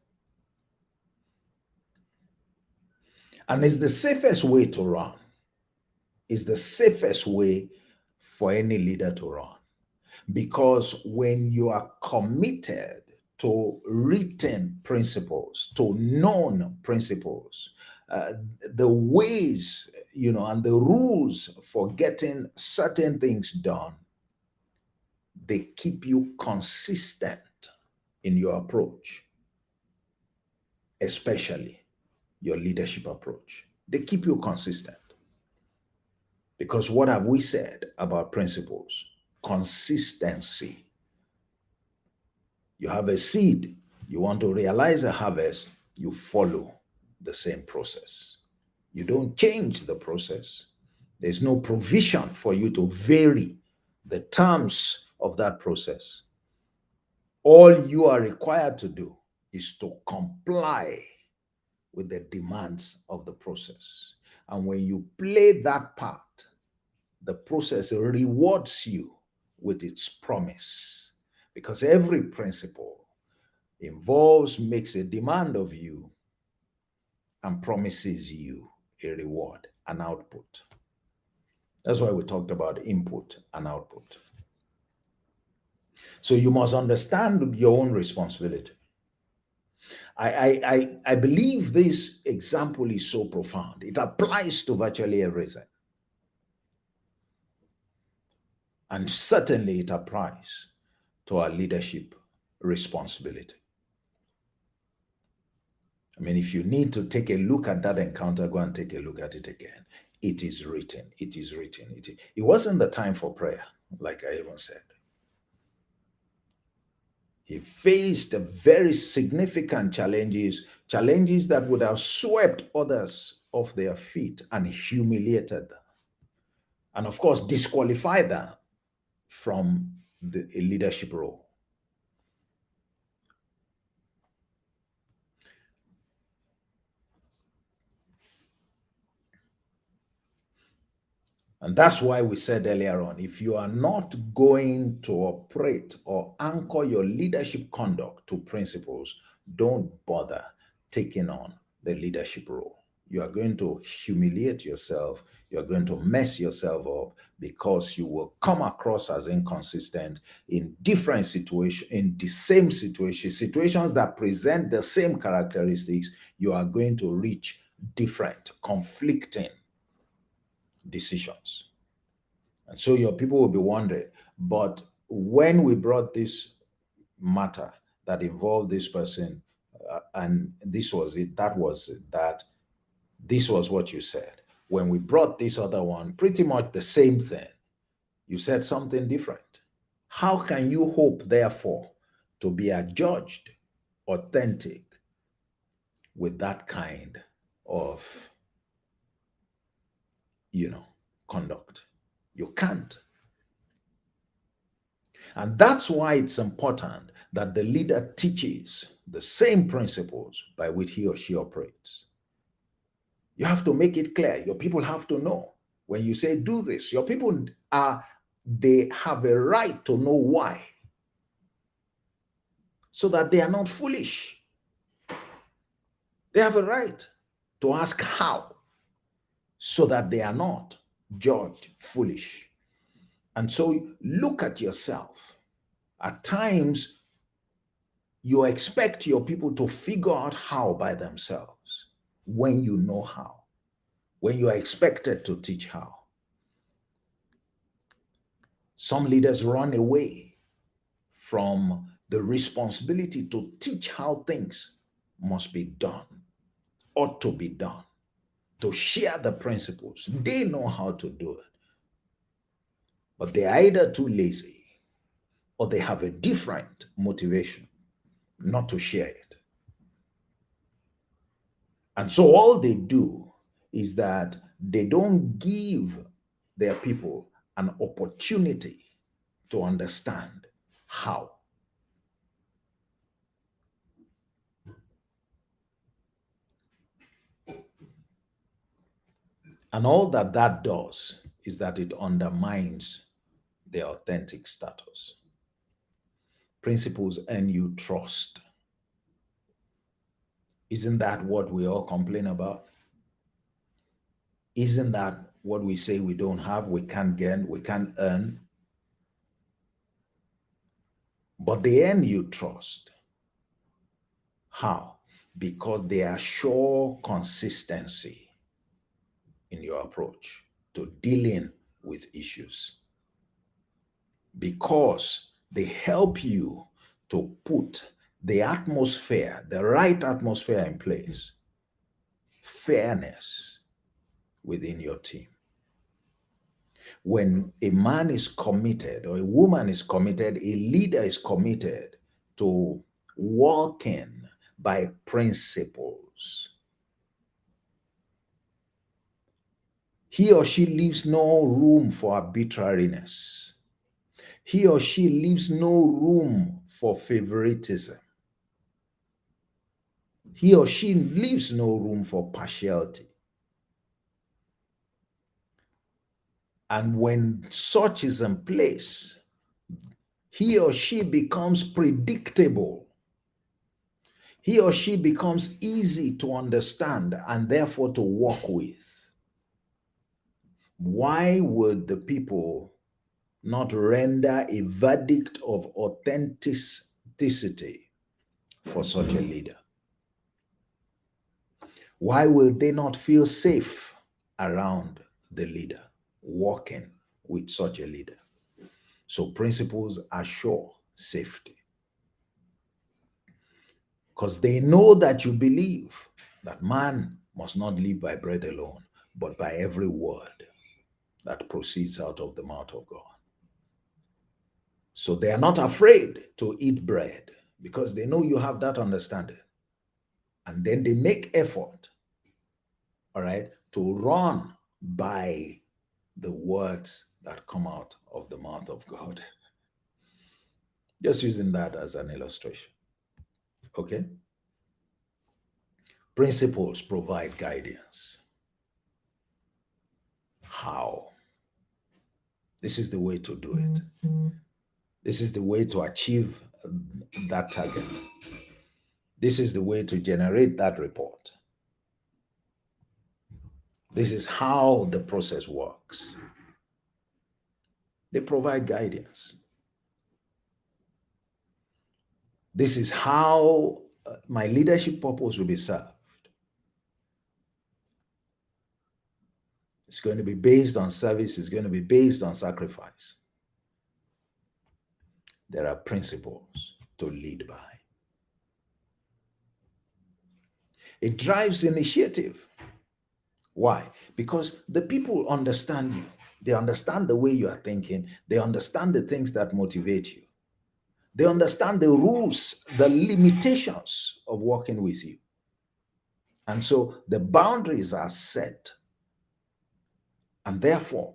And it's the safest way to run. It's the safest way for any leader to run. Because when you are committed to written principles, to known principles, the ways, and the rules for getting certain things done, they keep you consistent in your approach, especially your leadership approach. They keep you consistent. Because what have we said about principles? Consistency. You have a seed, you want to realize a harvest, you follow the same process. You don't change the process. There's no provision for you to vary the terms of that process. All you are required to do is to comply with the demands of the process. And when you play that part, the process rewards you with its promise. Because every principle involves, makes a demand of you, and promises you a reward, an output. That's why we talked about input and output. So you must understand your own responsibility. I believe this example is so profound. It applies to virtually everything. And certainly it applies to our leadership responsibility. I mean, if you need to take a look at that encounter, go and take a look at it again. It is written. It is written. It wasn't the time for prayer, like I even said. He faced very significant challenges that would have swept others off their feet and humiliated them. And of course, disqualified them from a leadership role. And that's why we said earlier on, if you are not going to operate or anchor your leadership conduct to principles, don't bother taking on the leadership role. You are going to humiliate yourself. You're going to mess yourself up because you will come across as inconsistent in different situations, in the same situations that present the same characteristics. You are going to reach different, conflicting decisions. And so your people will be wondering, but when we brought this matter that involved this person, and this was it, that was it, that this was what you said. When we brought this other one, pretty much the same thing, you said something different. How can you hope, therefore, to be adjudged authentic with that kind of, conduct? You can't. And that's why it's important that the leader teaches the same principles by which he or she operates. You have to make it clear. Your people have to know. When you say do this, your people they have a right to know why, so that they are not foolish. They have a right to ask how, so that they are not judged foolish. And so look at yourself. At times, you expect your people to figure out how by themselves when you know how, when you are expected to teach how. Some leaders run away from the responsibility to teach how things must be done, ought to be done, to share the principles. They know how to do it, but they're either too lazy or they have a different motivation not to share it. And so all they do is that they don't give their people an opportunity to understand how. And all that that does is that it undermines their authentic status. Principles earn you trust. Isn't that what we all complain about? Isn't that what we say we don't have, we can't get, we can't earn? But they earn you trust. How? Because they assure consistency in your approach to dealing with issues. Because they help you to put the atmosphere, the right atmosphere in place fairness within your team. When a man is committed or a woman is committed, a leader is committed to walking by principles, he or she leaves no room for arbitrariness. He or she leaves no room for favoritism. He or she leaves no room for partiality. And when such is in place, he or she becomes predictable. He or she becomes easy to understand and therefore to work with. Why would the people not render a verdict of authenticity for such a leader? Why will they not feel safe around the leader, walking with such a leader? So principles assure safety because they know that you believe that man must not live by bread alone, but by every word that proceeds out of the mouth of God. So they are not afraid to eat bread because they know you have that understanding. And then they make effort, all right, to run by the words that come out of the mouth of God. Just using that as an illustration. Okay? Principles provide guidance. How? This is the way to do it. This is the way to achieve that target. This is the way to generate that report. This is how the process works. They provide guidance. This is how my leadership purpose will be served. It's going to be based on service. It's going to be based on sacrifice. There are principles to lead by. It drives initiative. Why? Because the people understand you. They understand the way you are thinking. They understand the things that motivate you. They understand the rules, the limitations of working with you. And so the boundaries are set. And therefore,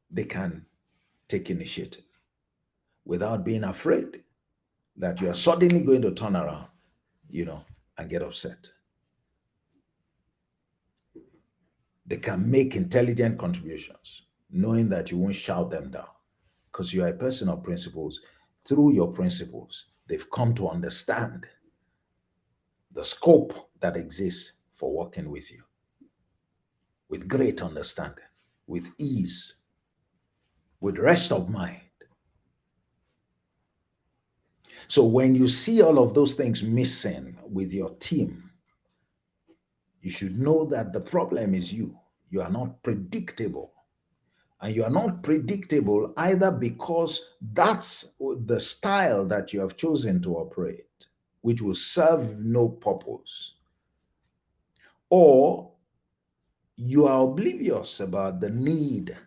they can take initiative without being afraid that you are suddenly going to turn around, and get upset. They can make intelligent contributions, knowing that you won't shout them down because you are a person of principles. Through your principles, they've come to understand the scope that exists for working with you with great understanding, with ease, with rest of mind. So when you see all of those things missing with your team, you should know that the problem is you. You are not predictable. And you are not predictable either because that's the style that you have chosen to operate, which will serve no purpose, or you are oblivious about the need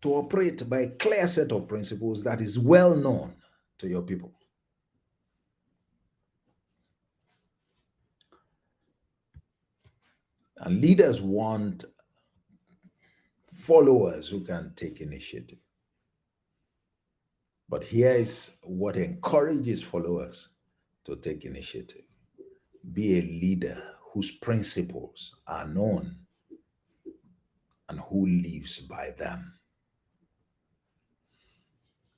to operate by a clear set of principles that is well known to your people. And leaders want followers who can take initiative. But here is what encourages followers to take initiative. Be a leader whose principles are known and who lives by them.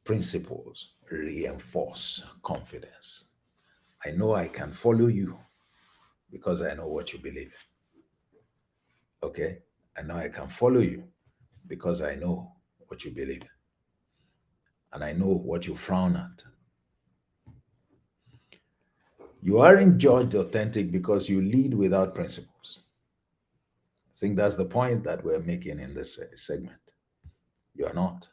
Principles reinforce confidence. I know I can follow you because I know what you believe. Okay? I know I can follow you because I know what you believe. And I know what you frown at. You aren't judged authentic because you lead without principles. I think that's the point that we're making in this segment. You are not.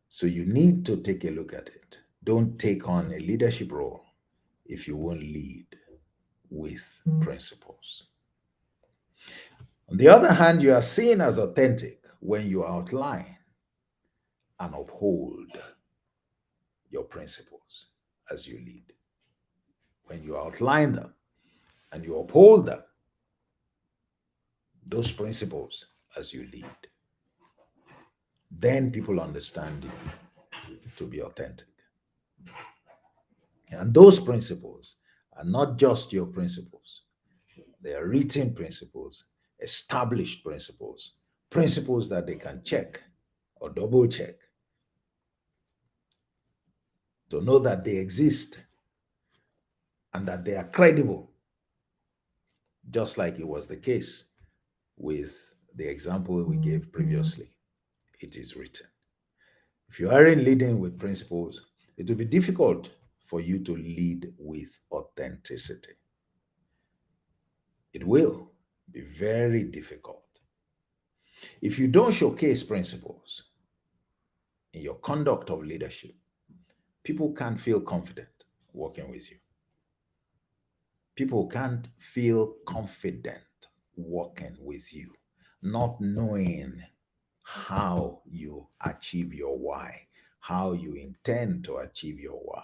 So you need to take a look at it. Don't take on a leadership role if you won't lead with principles. On the other hand, you are seen as authentic when you outline and uphold your principles as you lead. When you outline them and you uphold them, those principles as you lead, then people understand you to be authentic. And those principles are not just your principles, they are written principles, established principles, principles that they can check or double check to know that they exist and that they are credible, just like it was the case with the example we gave previously. It is written. If you aren't leading with principles, it will be difficult for you to lead with authenticity. It will be very difficult. If you don't showcase principles in your conduct of leadership, people can't feel confident working with you. People can't feel confident working with you, not knowing how you achieve your why, how you intend to achieve your why,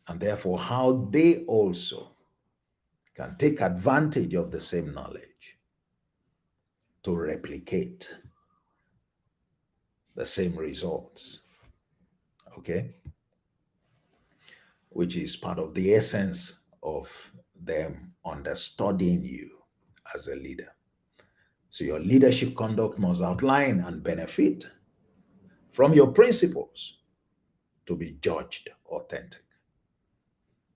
and therefore how they also can take advantage of the same knowledge to replicate the same results. Okay? Which is part of the essence of them understudying you as a leader. So your leadership conduct must outline and benefit from your principles to be judged authentic.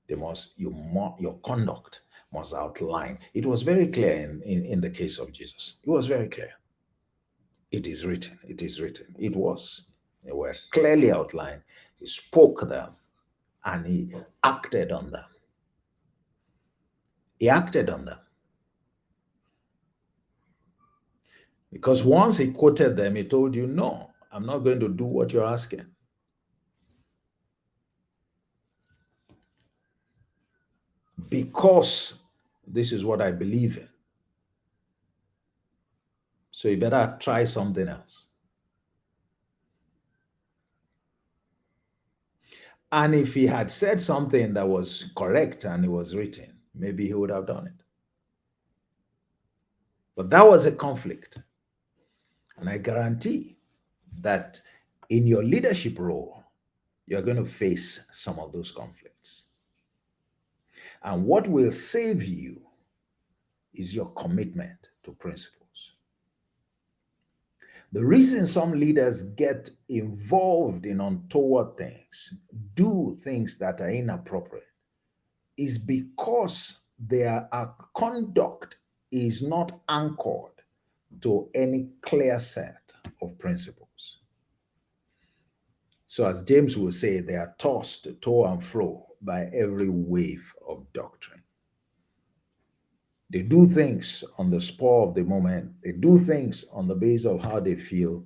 Your conduct must outline. It was very clear in the case of Jesus. It was very clear. It is written. It is written. It was. They were clearly outlined. He spoke them and he acted on them. He acted on them. Because once he quoted them, he told you, no, I'm not going to do what you're asking. Because this is what I believe in. So you better try something else. And if he had said something that was correct and it was written, maybe he would have done it. But that was a conflict. And I guarantee that in your leadership role, you're going to face some of those conflicts. And what will save you is your commitment to principles. The reason some leaders get involved in untoward things, do things that are inappropriate, is because their conduct is not anchored to any clear set of principles. So, as James will say, they are tossed to and fro by every wave of doctrine. They do things on the spur of the moment, they do things on the basis of how they feel,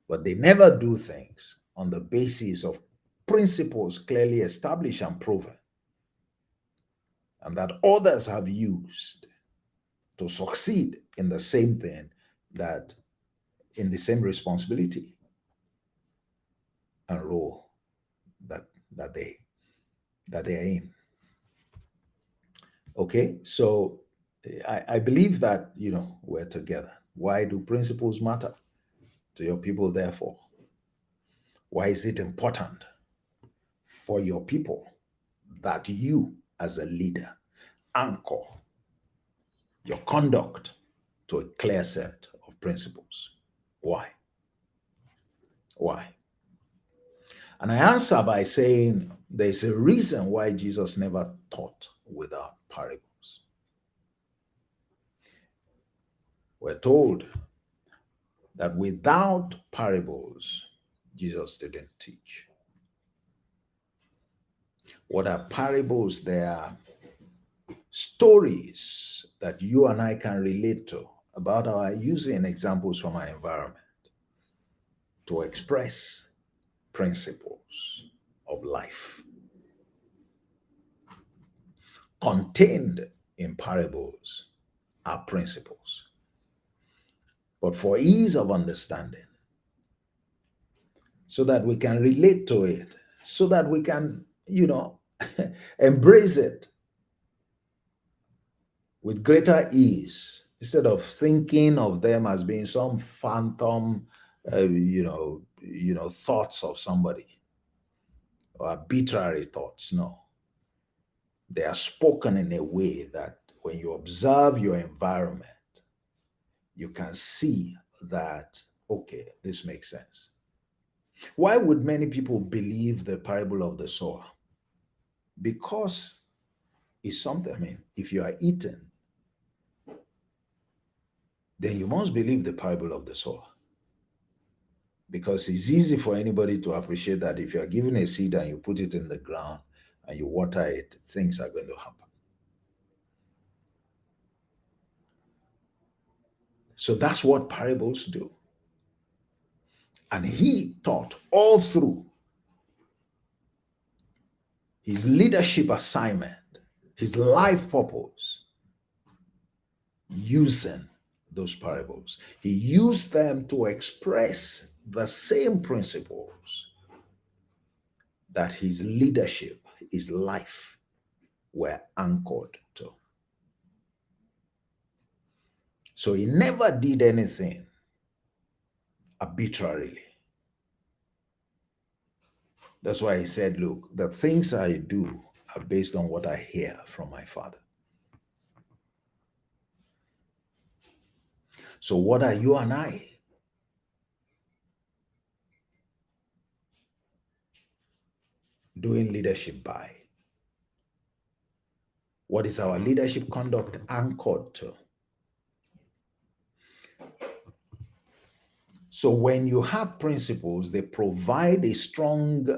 but they never do things on the basis of principles clearly established and proven, and that others have used to succeed in the same thing, that in the same responsibility and role that they are in. Okay, so I believe that we're together. Why do principles matter to your people? Therefore, why is it important for your people that you, as a leader, anchor your conduct to a clear set of principles? Why? Why? And I answer by saying there's a reason why Jesus never taught without parables. We're told that without parables, Jesus didn't teach. What are parables? They are stories that you and I can relate to about our using examples from our environment to express principles. of life. Contained in parables are principles. But for ease of understanding, so that we can relate to it, so that we can, embrace it with greater ease, instead of thinking of them as being some phantom, thoughts of somebody or arbitrary thoughts. No, they are spoken in a way that when you observe your environment, you can see that, okay, this makes sense. Why would many people believe the parable of the sower? Because it's something, I mean, if you are eating, then you must believe the parable of the sower. Because it's easy for anybody to appreciate that if you are given a seed and you put it in the ground and you water it, things are going to happen. So that's what parables do. And he taught all through his leadership assignment, his life purpose, using those parables. He used them to express the same principles that his leadership, his life were anchored to. So he never did anything arbitrarily. That's why he said, look, the things I do are based on what I hear from my Father. So what are you and I doing leadership by? What is our leadership conduct anchored to? So when you have principles, they provide a strong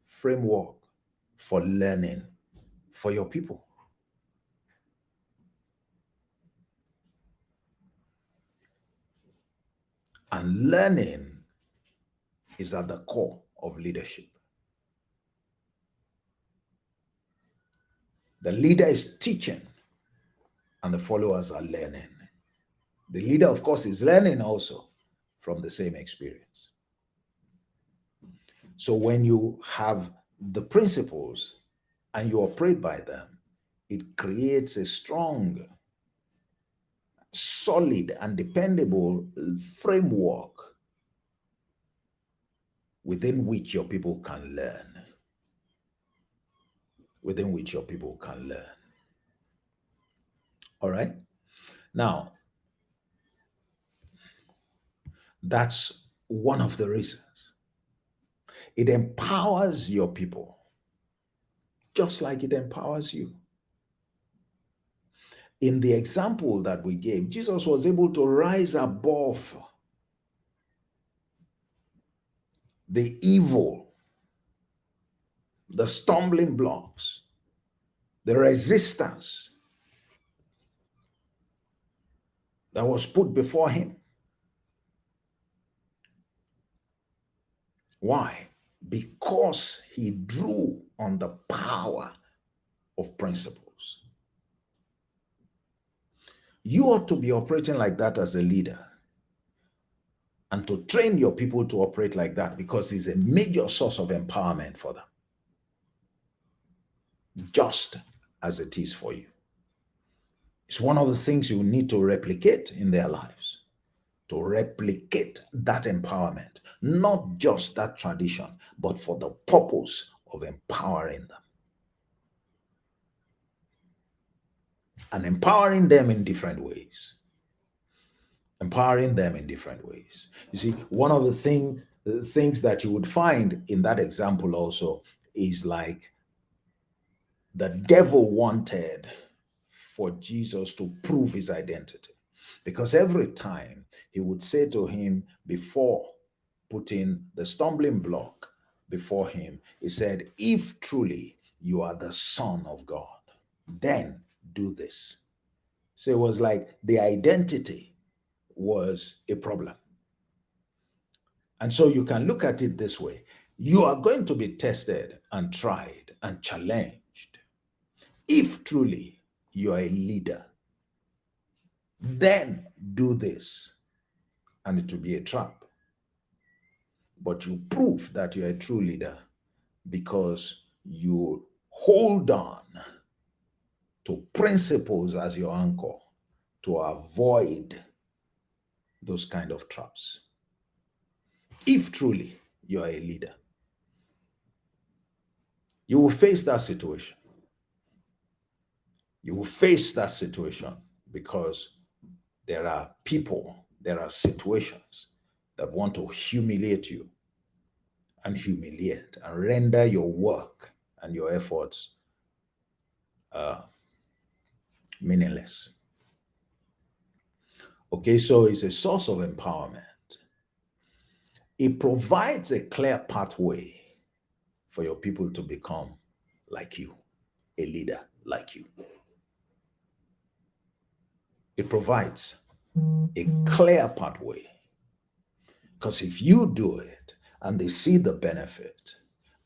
framework for learning for your people. And learning is at the core of leadership. The leader is teaching and the followers are learning. The leader, of course, is learning also from the same experience. So when you have the principles and you operate by them, it creates a strong, solid, and dependable framework within which your people can learn. Within which your people can learn. All right? Now, that's one of the reasons. It empowers your people, just like it empowers you. In the example that we gave, Jesus was able to rise above the evil, the stumbling blocks, the resistance that was put before him. Why? Because he drew on the power of principles. You ought to be operating like that as a leader and to train your people to operate like that, because it's a major source of empowerment for them, just as it is for you. It's one of the things you need to replicate in their lives, to replicate that empowerment, not just that tradition, but for the purpose of empowering them. And empowering them in different ways. Empowering them in different ways. You see, one of the things that you would find in that example also is like the devil wanted for Jesus to prove his identity. Because every time he would say to him, before putting the stumbling block before him, he said, if truly you are the Son of God, then do this. So it was like the identity was a problem. And so you can look at it this way. You are going to be tested and tried and challenged. If truly you are a leader, then do this, and it will be a trap. But you prove that you're a true leader because you hold on to principles as your anchor to avoid those kind of traps. If truly you're a leader, you will face that situation. You will face that situation because there are people, there are situations that want to humiliate you and humiliate and render your work and your efforts uh, meaningless. Okay, so it's a source of empowerment. It provides a clear pathway for your people to become like you, a leader like you. It provides a clear pathway because if you do it and they see the benefit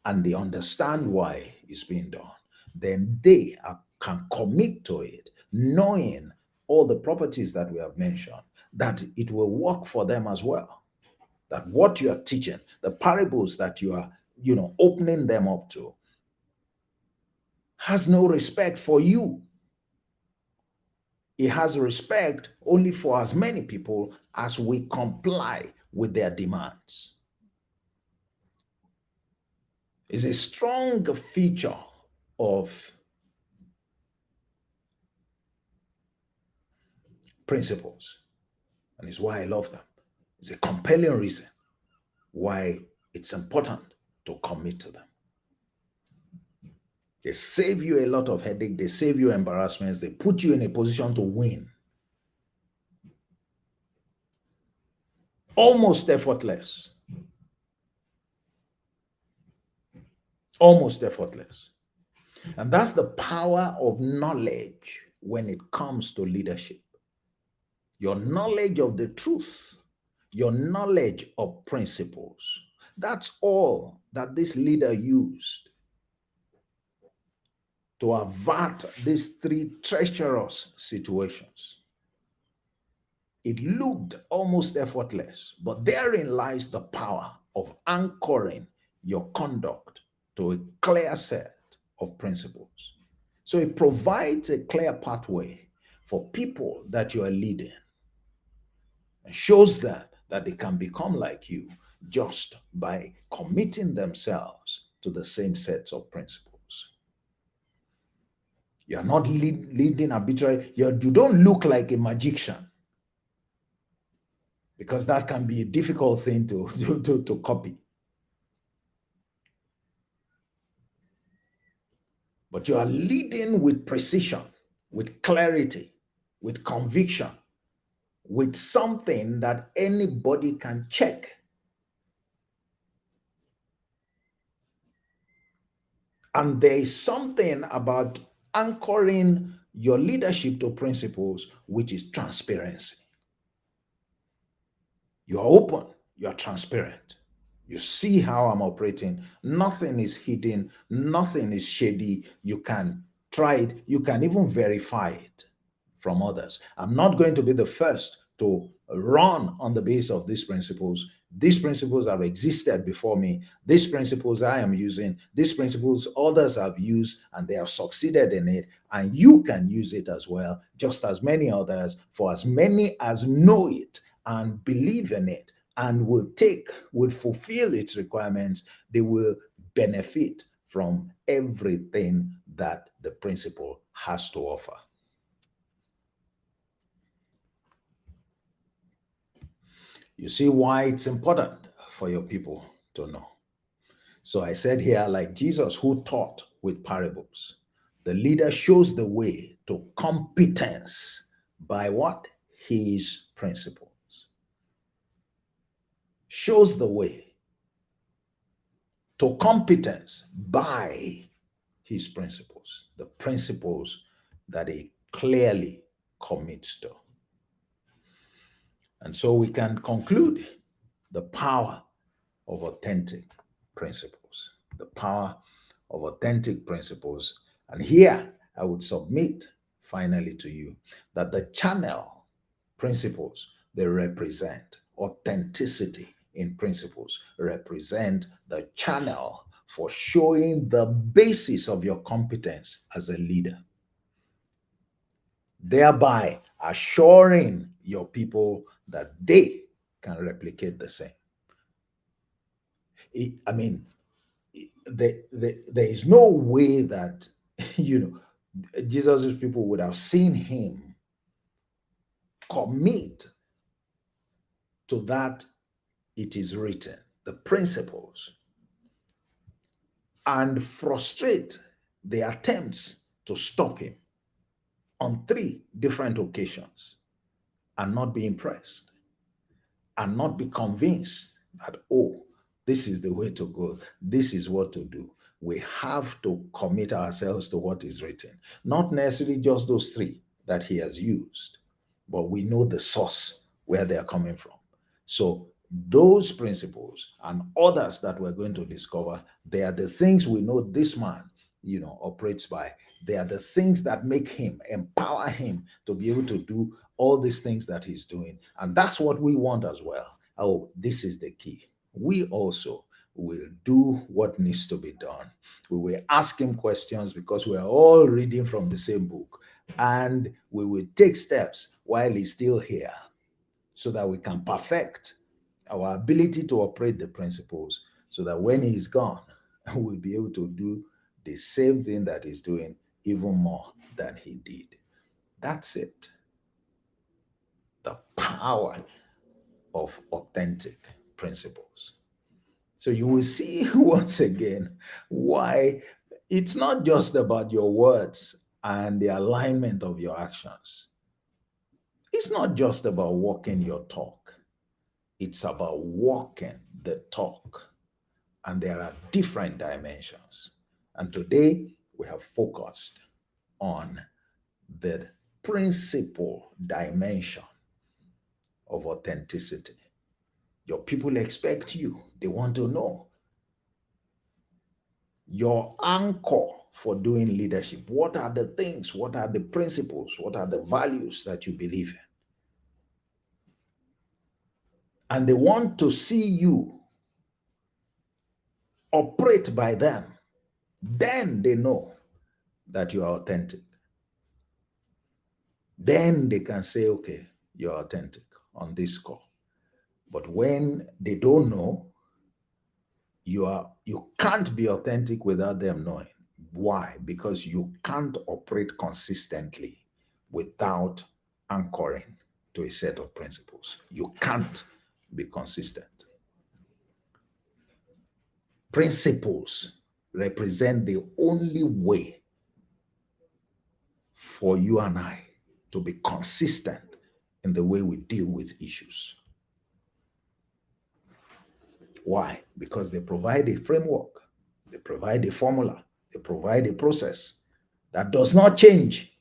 and they understand why it's being done, then can commit to it, knowing all the properties that we have mentioned, that it will work for them as well. That what you are teaching, the parables that you are, opening them up to, has no respect for you. It has respect only for as many people as we comply with their demands. It's a strong feature of principles, and it's why I love them. It's a compelling reason why it's important to commit to them. They save you a lot of headache, they save you embarrassments, they put you in a position to win. Almost effortless. Almost effortless. And that's the power of knowledge when it comes to leadership. Your knowledge of the truth, your knowledge of principles. That's all that this leader used to avert these three treacherous situations. It looked almost effortless, but therein lies the power of anchoring your conduct to a clear set of principles. So it provides a clear pathway for people that you are leading and shows them that they can become like you just by committing themselves to the same sets of principles. You are not leading arbitrary, you don't look like a magician, because that can be a difficult thing to copy. But you are leading with precision, with clarity, with conviction, with something that anybody can check. And there is something about anchoring your leadership to principles, which is transparency. You are open, you are transparent. You see how I'm operating. Nothing is hidden, nothing is shady. You can try it, you can even verify it from others. I'm not going to be the first to run on the basis of these principles. These principles have existed before me. These principles I am using, these principles others have used and they have succeeded in it. And you can use it as well, just as many others, for as many as know it and believe in it and will fulfill its requirements, they will benefit from everything that the principle has to offer. You see why it's important for your people to know. So I said here, like Jesus, who taught with parables, the leader shows the way to competence by what? His principles. Shows the way to competence by his principles, the principles that he clearly commits to. And so we can conclude the power of authentic principles, the power of authentic principles. And here I would submit finally to you that the channel principles, they represent authenticity in principles, represent the channel for showing the basis of your competence as a leader, thereby assuring your people that they can replicate the same. I mean, there is no way that, you Jesus' people would have seen him commit to that it is written, the principles, and frustrate the attempts to stop him on three different occasions and not be impressed and not be convinced that, oh, this is the way to go, this is what to do. We have to commit ourselves to what is written. Not necessarily just those three that he has used, but we know the source where they are coming from. So those principles and others that we're going to discover, they are the things we know this man, operates by. They are the things that make him, empower him to be able to do all these things that he's doing. And that's what we want as well. Oh, this is the key. We also will do what needs to be done. We will ask him questions because we are all reading from the same book. And we will take steps while he's still here so that we can perfect our ability to operate the principles so that when he's gone, we'll be able to do the same thing that he's doing, even more than he did. That's it. The power of authentic principles. So you will see once again why it's not just about your words and the alignment of your actions. It's not just about walking your talk. It's about walking the talk. And there are different dimensions. And today we have focused on the principal dimension of authenticity. Your people expect you, they want to know your anchor for doing leadership. What are the things? What are the principles? What are the values that you believe in? And they want to see you operate by them. Then they know that you are authentic. Then they can say, okay, you're authentic on this call. But when they don't know, you can't be authentic without them knowing. Why? Because you can't operate consistently without anchoring to a set of principles. You can't be consistent. Principles represent the only way for you and I to be consistent in the way we deal with issues. Why? Because they provide a framework, they provide a formula, they provide a process that does not change.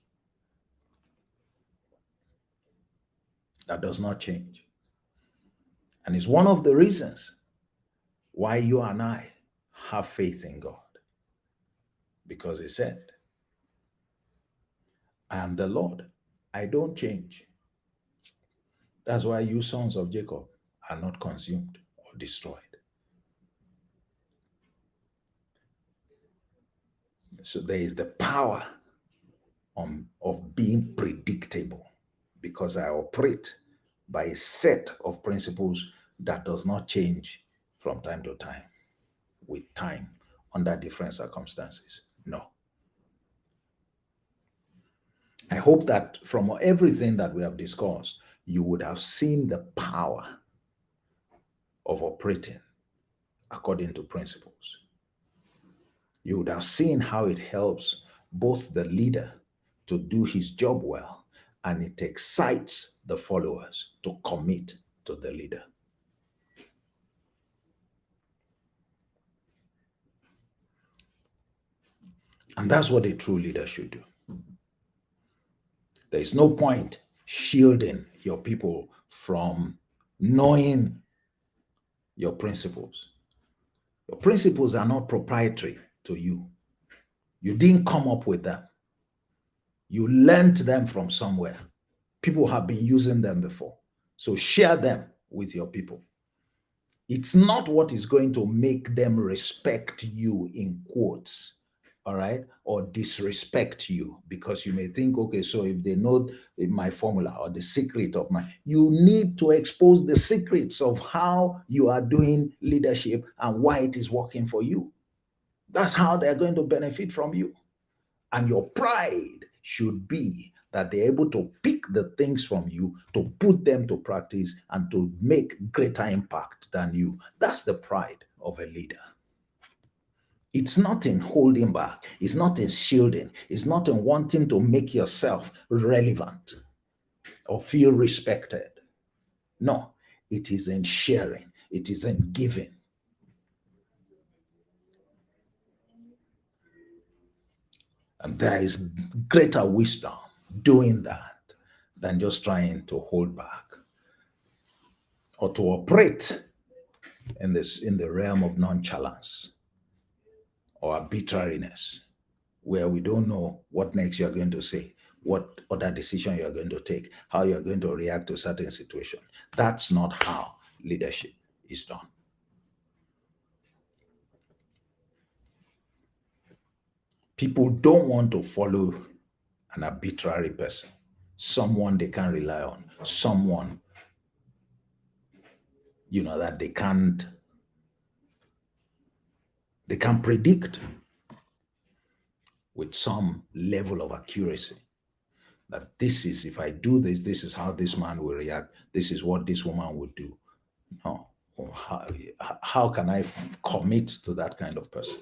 That does not change. And it's one of the reasons why you and I have faith in God. Because he said, I am the Lord, I don't change. That's why you sons of Jacob are not consumed or destroyed. So there is the power of being predictable because I operate by a set of principles that does not change from time to time, with time, under different circumstances. No. I hope that from everything that we have discussed, you would have seen the power of operating according to principles. You would have seen how it helps both the leader to do his job well, and it excites the followers to commit to the leader. And that's what a true leader should do. There is no point shielding your people from knowing your principles. Your principles are not proprietary to you. You didn't come up with them. You learned them from somewhere. People have been using them before. So share them with your people. It's not what is going to make them respect you, in quotes, all right, or disrespect you, because you may think, okay, so if they know my formula or the secret of my, you need to expose the secrets of how you are doing leadership and why it is working for you. That's how they're going to benefit from you. And your pride should be that they're able to pick the things from you, to put them to practice, and to make greater impact than you. That's the pride of a leader. It's not in holding back, it's not in shielding, it's not in wanting to make yourself relevant or feel respected. No, it is in sharing, it is in giving. And there is greater wisdom doing that than just trying to hold back or to operate in the realm of nonchalance or arbitrariness, where we don't know what next you're going to say, what other decision you're going to take, how you're going to react to a certain situation. That's not how leadership is done. People don't want to follow an arbitrary person, someone they can rely on, someone that they can predict with some level of accuracy that this is, if I do this, this is how this man will react, this is what this woman would do. No. Or how can I commit to that kind of person?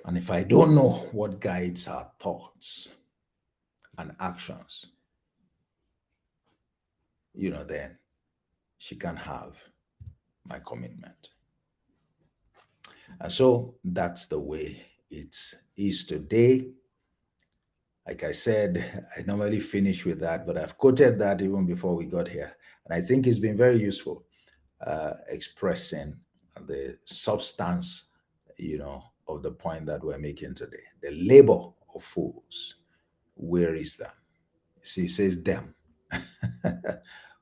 And if I don't know what guides her thoughts and actions, then she can have my commitment. And so that's the way it is today. Like I said, I normally finish with that, but I've quoted that even before we got here. And I think it's been very useful expressing the substance, of the point that we're making today. The labor of fools, where is them? See, it says them,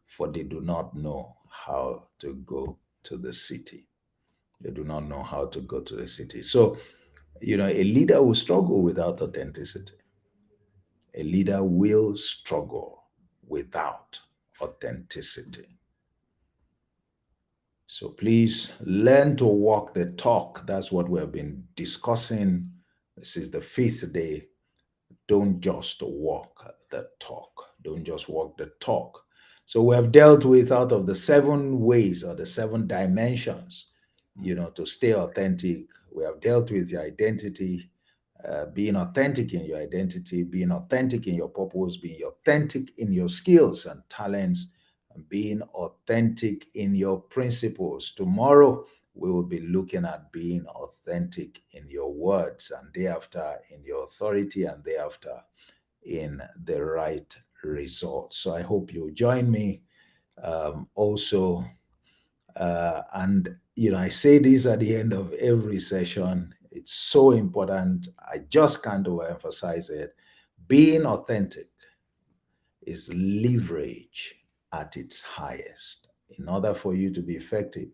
for they do not know how to go to the city. They do not know how to go to the city. So, a leader will struggle without authenticity. A leader will struggle without authenticity. So please learn to walk the talk. That's what we have been discussing. This is the fifth day. Don't just walk the talk. Don't just walk the talk. So we have dealt with, out of the 7 ways or the 7 dimensions, to stay authentic. We have dealt with your identity, being authentic in your identity, being authentic in your purpose, being authentic in your skills and talents, and being authentic in your principles. Tomorrow, we will be looking at being authentic in your words, and day after in your authority, and day after in the right results. So I hope you join me. Also, and I say this at the end of every session. It's so important. I just can't overemphasize it. Being authentic is leverage at its highest. In order for you to be effective,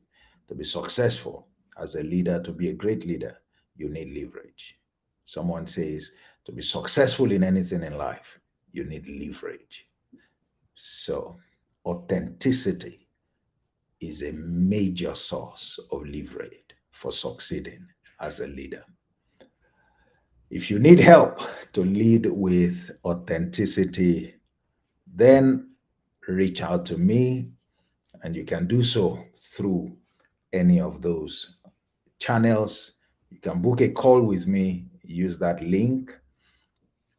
to be successful as a leader, to be a great leader, you need leverage. Someone says, to be successful in anything in life, you need leverage. So, authenticity is a major source of leverage for succeeding as a leader. If you need help to lead with authenticity, then reach out to me, and you can do so through any of those channels. You can book a call with me, use that link,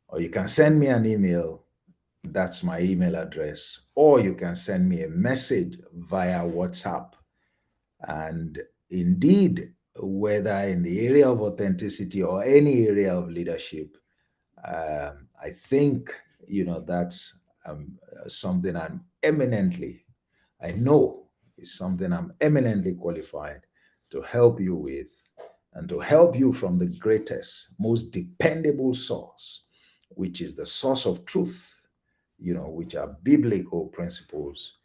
or you can send me an email. That's my email address. Or you can send me a message via WhatsApp. And indeed, whether in the area of authenticity or any area of leadership, I think, that's something I know is something I'm eminently qualified to help you with and to help you from the greatest, most dependable source, which is the source of truth, which are biblical principles.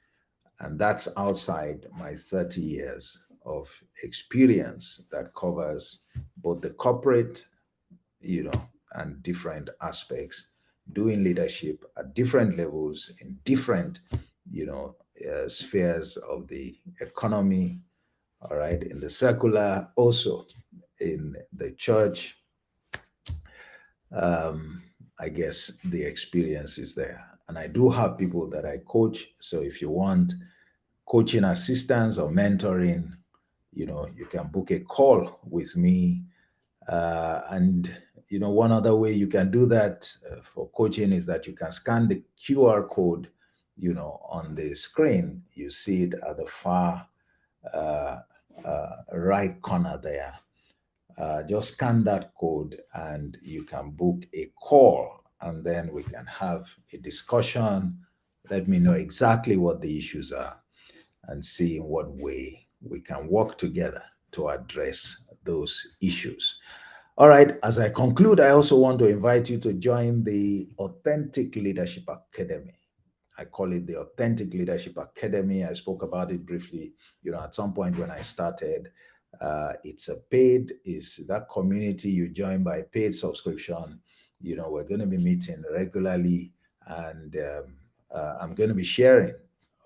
And that's outside my 30 years of experience that covers both the corporate, and different aspects, doing leadership at different levels in different, spheres of the economy, all right, in the secular, also in the church. um, I guess the experience is there. And I do have people that I coach. So if you want coaching assistance or mentoring, you can book a call with me. And one other way you can do that for coaching is that you can scan the QR code, on the screen. You see it at the far uh, right corner there. Just scan that code and you can book a call, and then we can have a discussion. Let me know exactly what the issues are and see in what way we can work together to address those issues. All right, as I conclude, I also want to invite you to join the Authentic Leadership Academy. I call it the Authentic Leadership Academy. I spoke about it briefly, at some point when I started. It's a paid, is that community you join by paid subscription. We're going to be meeting regularly, and I'm going to be sharing,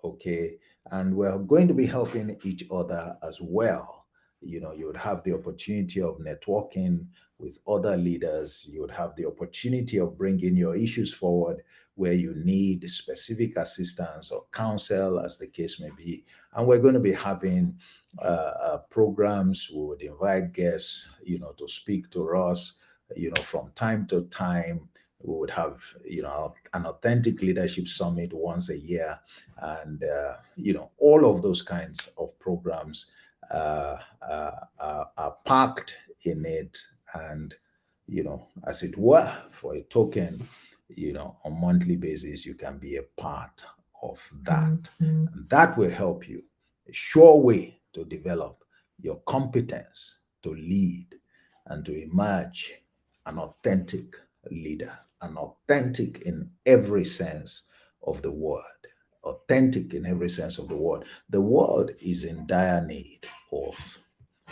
okay? And we're going to be helping each other as well. You would have the opportunity of networking with other leaders. You would have the opportunity of bringing your issues forward where you need specific assistance or counsel, as the case may be. And we're going to be having programs. We would invite guests, to speak to us, from time to time. We would have, an authentic leadership summit once a year, and all of those kinds of programs are packed in it. And as it were, for a token, on monthly basis, you can be a part of that. And that will help you, a sure way to develop your competence to lead and to emerge an authentic leader, an authentic in every sense of the word. Authentic in every sense of the word. The world is in dire need of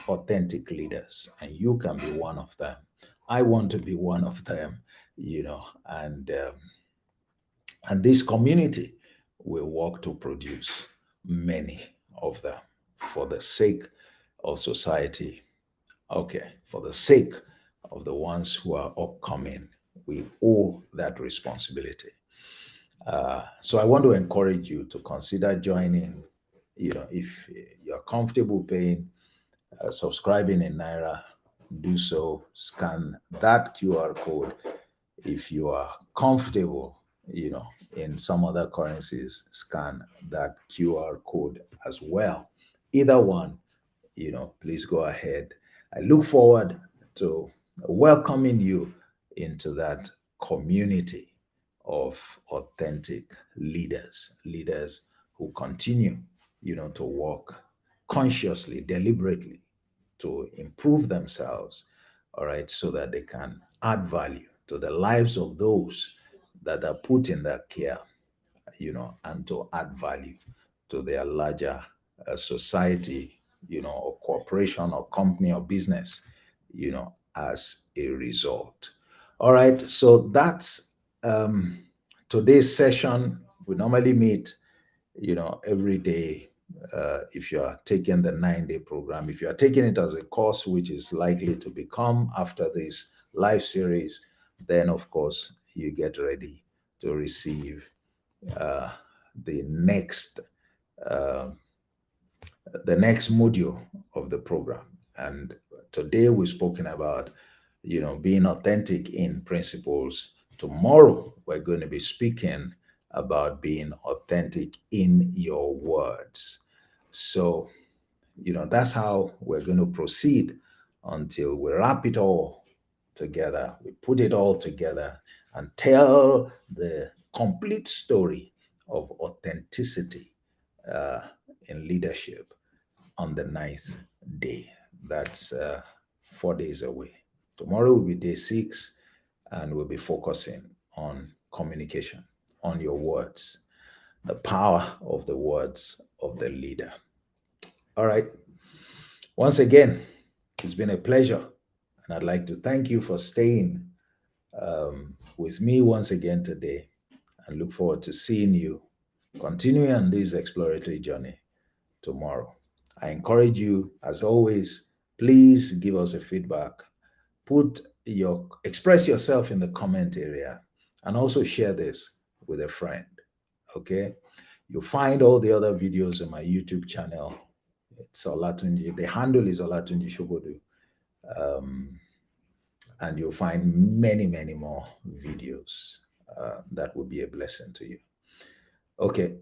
authentic leaders, and you can be one of them. I want to be one of them, and this community will work to produce many of them for the sake of society. Okay, for the sake of the ones who are upcoming, we owe that responsibility. So I want to encourage you to consider joining. If you're comfortable paying, subscribing in Naira, do so. Scan that QR code. If you are comfortable, in some other currencies, scan that QR code as well. Either one, please go ahead. I look forward to welcoming you into that community of authentic leaders who continue, to work consciously, deliberately to improve themselves, all right, so that they can add value to the lives of those that are put in their care, and to add value to their larger society, or corporation or company or business, as a result. All right, so that's today's session. We normally meet, every day. If you are taking the 9-day program, if you are taking it as a course, which is likely to become after this live series, then of course you get ready to receive uh, the next uh, the next module of the program. And today we've spoken about, being authentic in principles. Tomorrow we're going to be speaking about being authentic in your words. So, that's how we're going to proceed until we wrap it all together. We put it all together and tell the complete story of authenticity uh, in leadership on the ninth day. That's 4 days away. Tomorrow will be day 6, and we'll be focusing on communication, on your words, the power of the words of the leader. All right. Once again, it's been a pleasure. And I'd like to thank you for staying with me once again today, and look forward to seeing you continuing on this exploratory journey tomorrow. I encourage you, as always, please give us a feedback. Express yourself in the comment area, and also share this with a friend. Okay? You'll find all the other videos on my YouTube channel. It's Olatunji. The handle is Olatunji Shobodu. And you'll find many, many more videos that will be a blessing to you. Okay,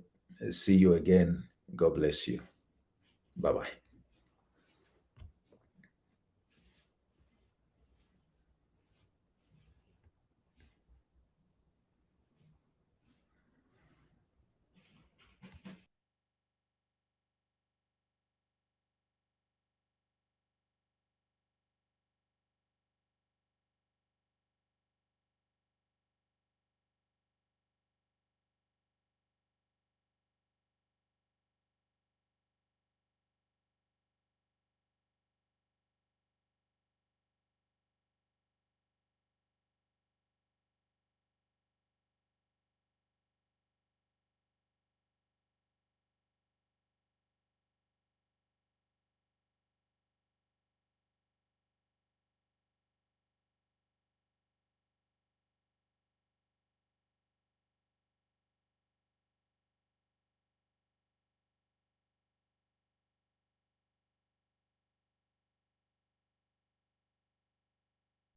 see you again. God bless you. Bye bye.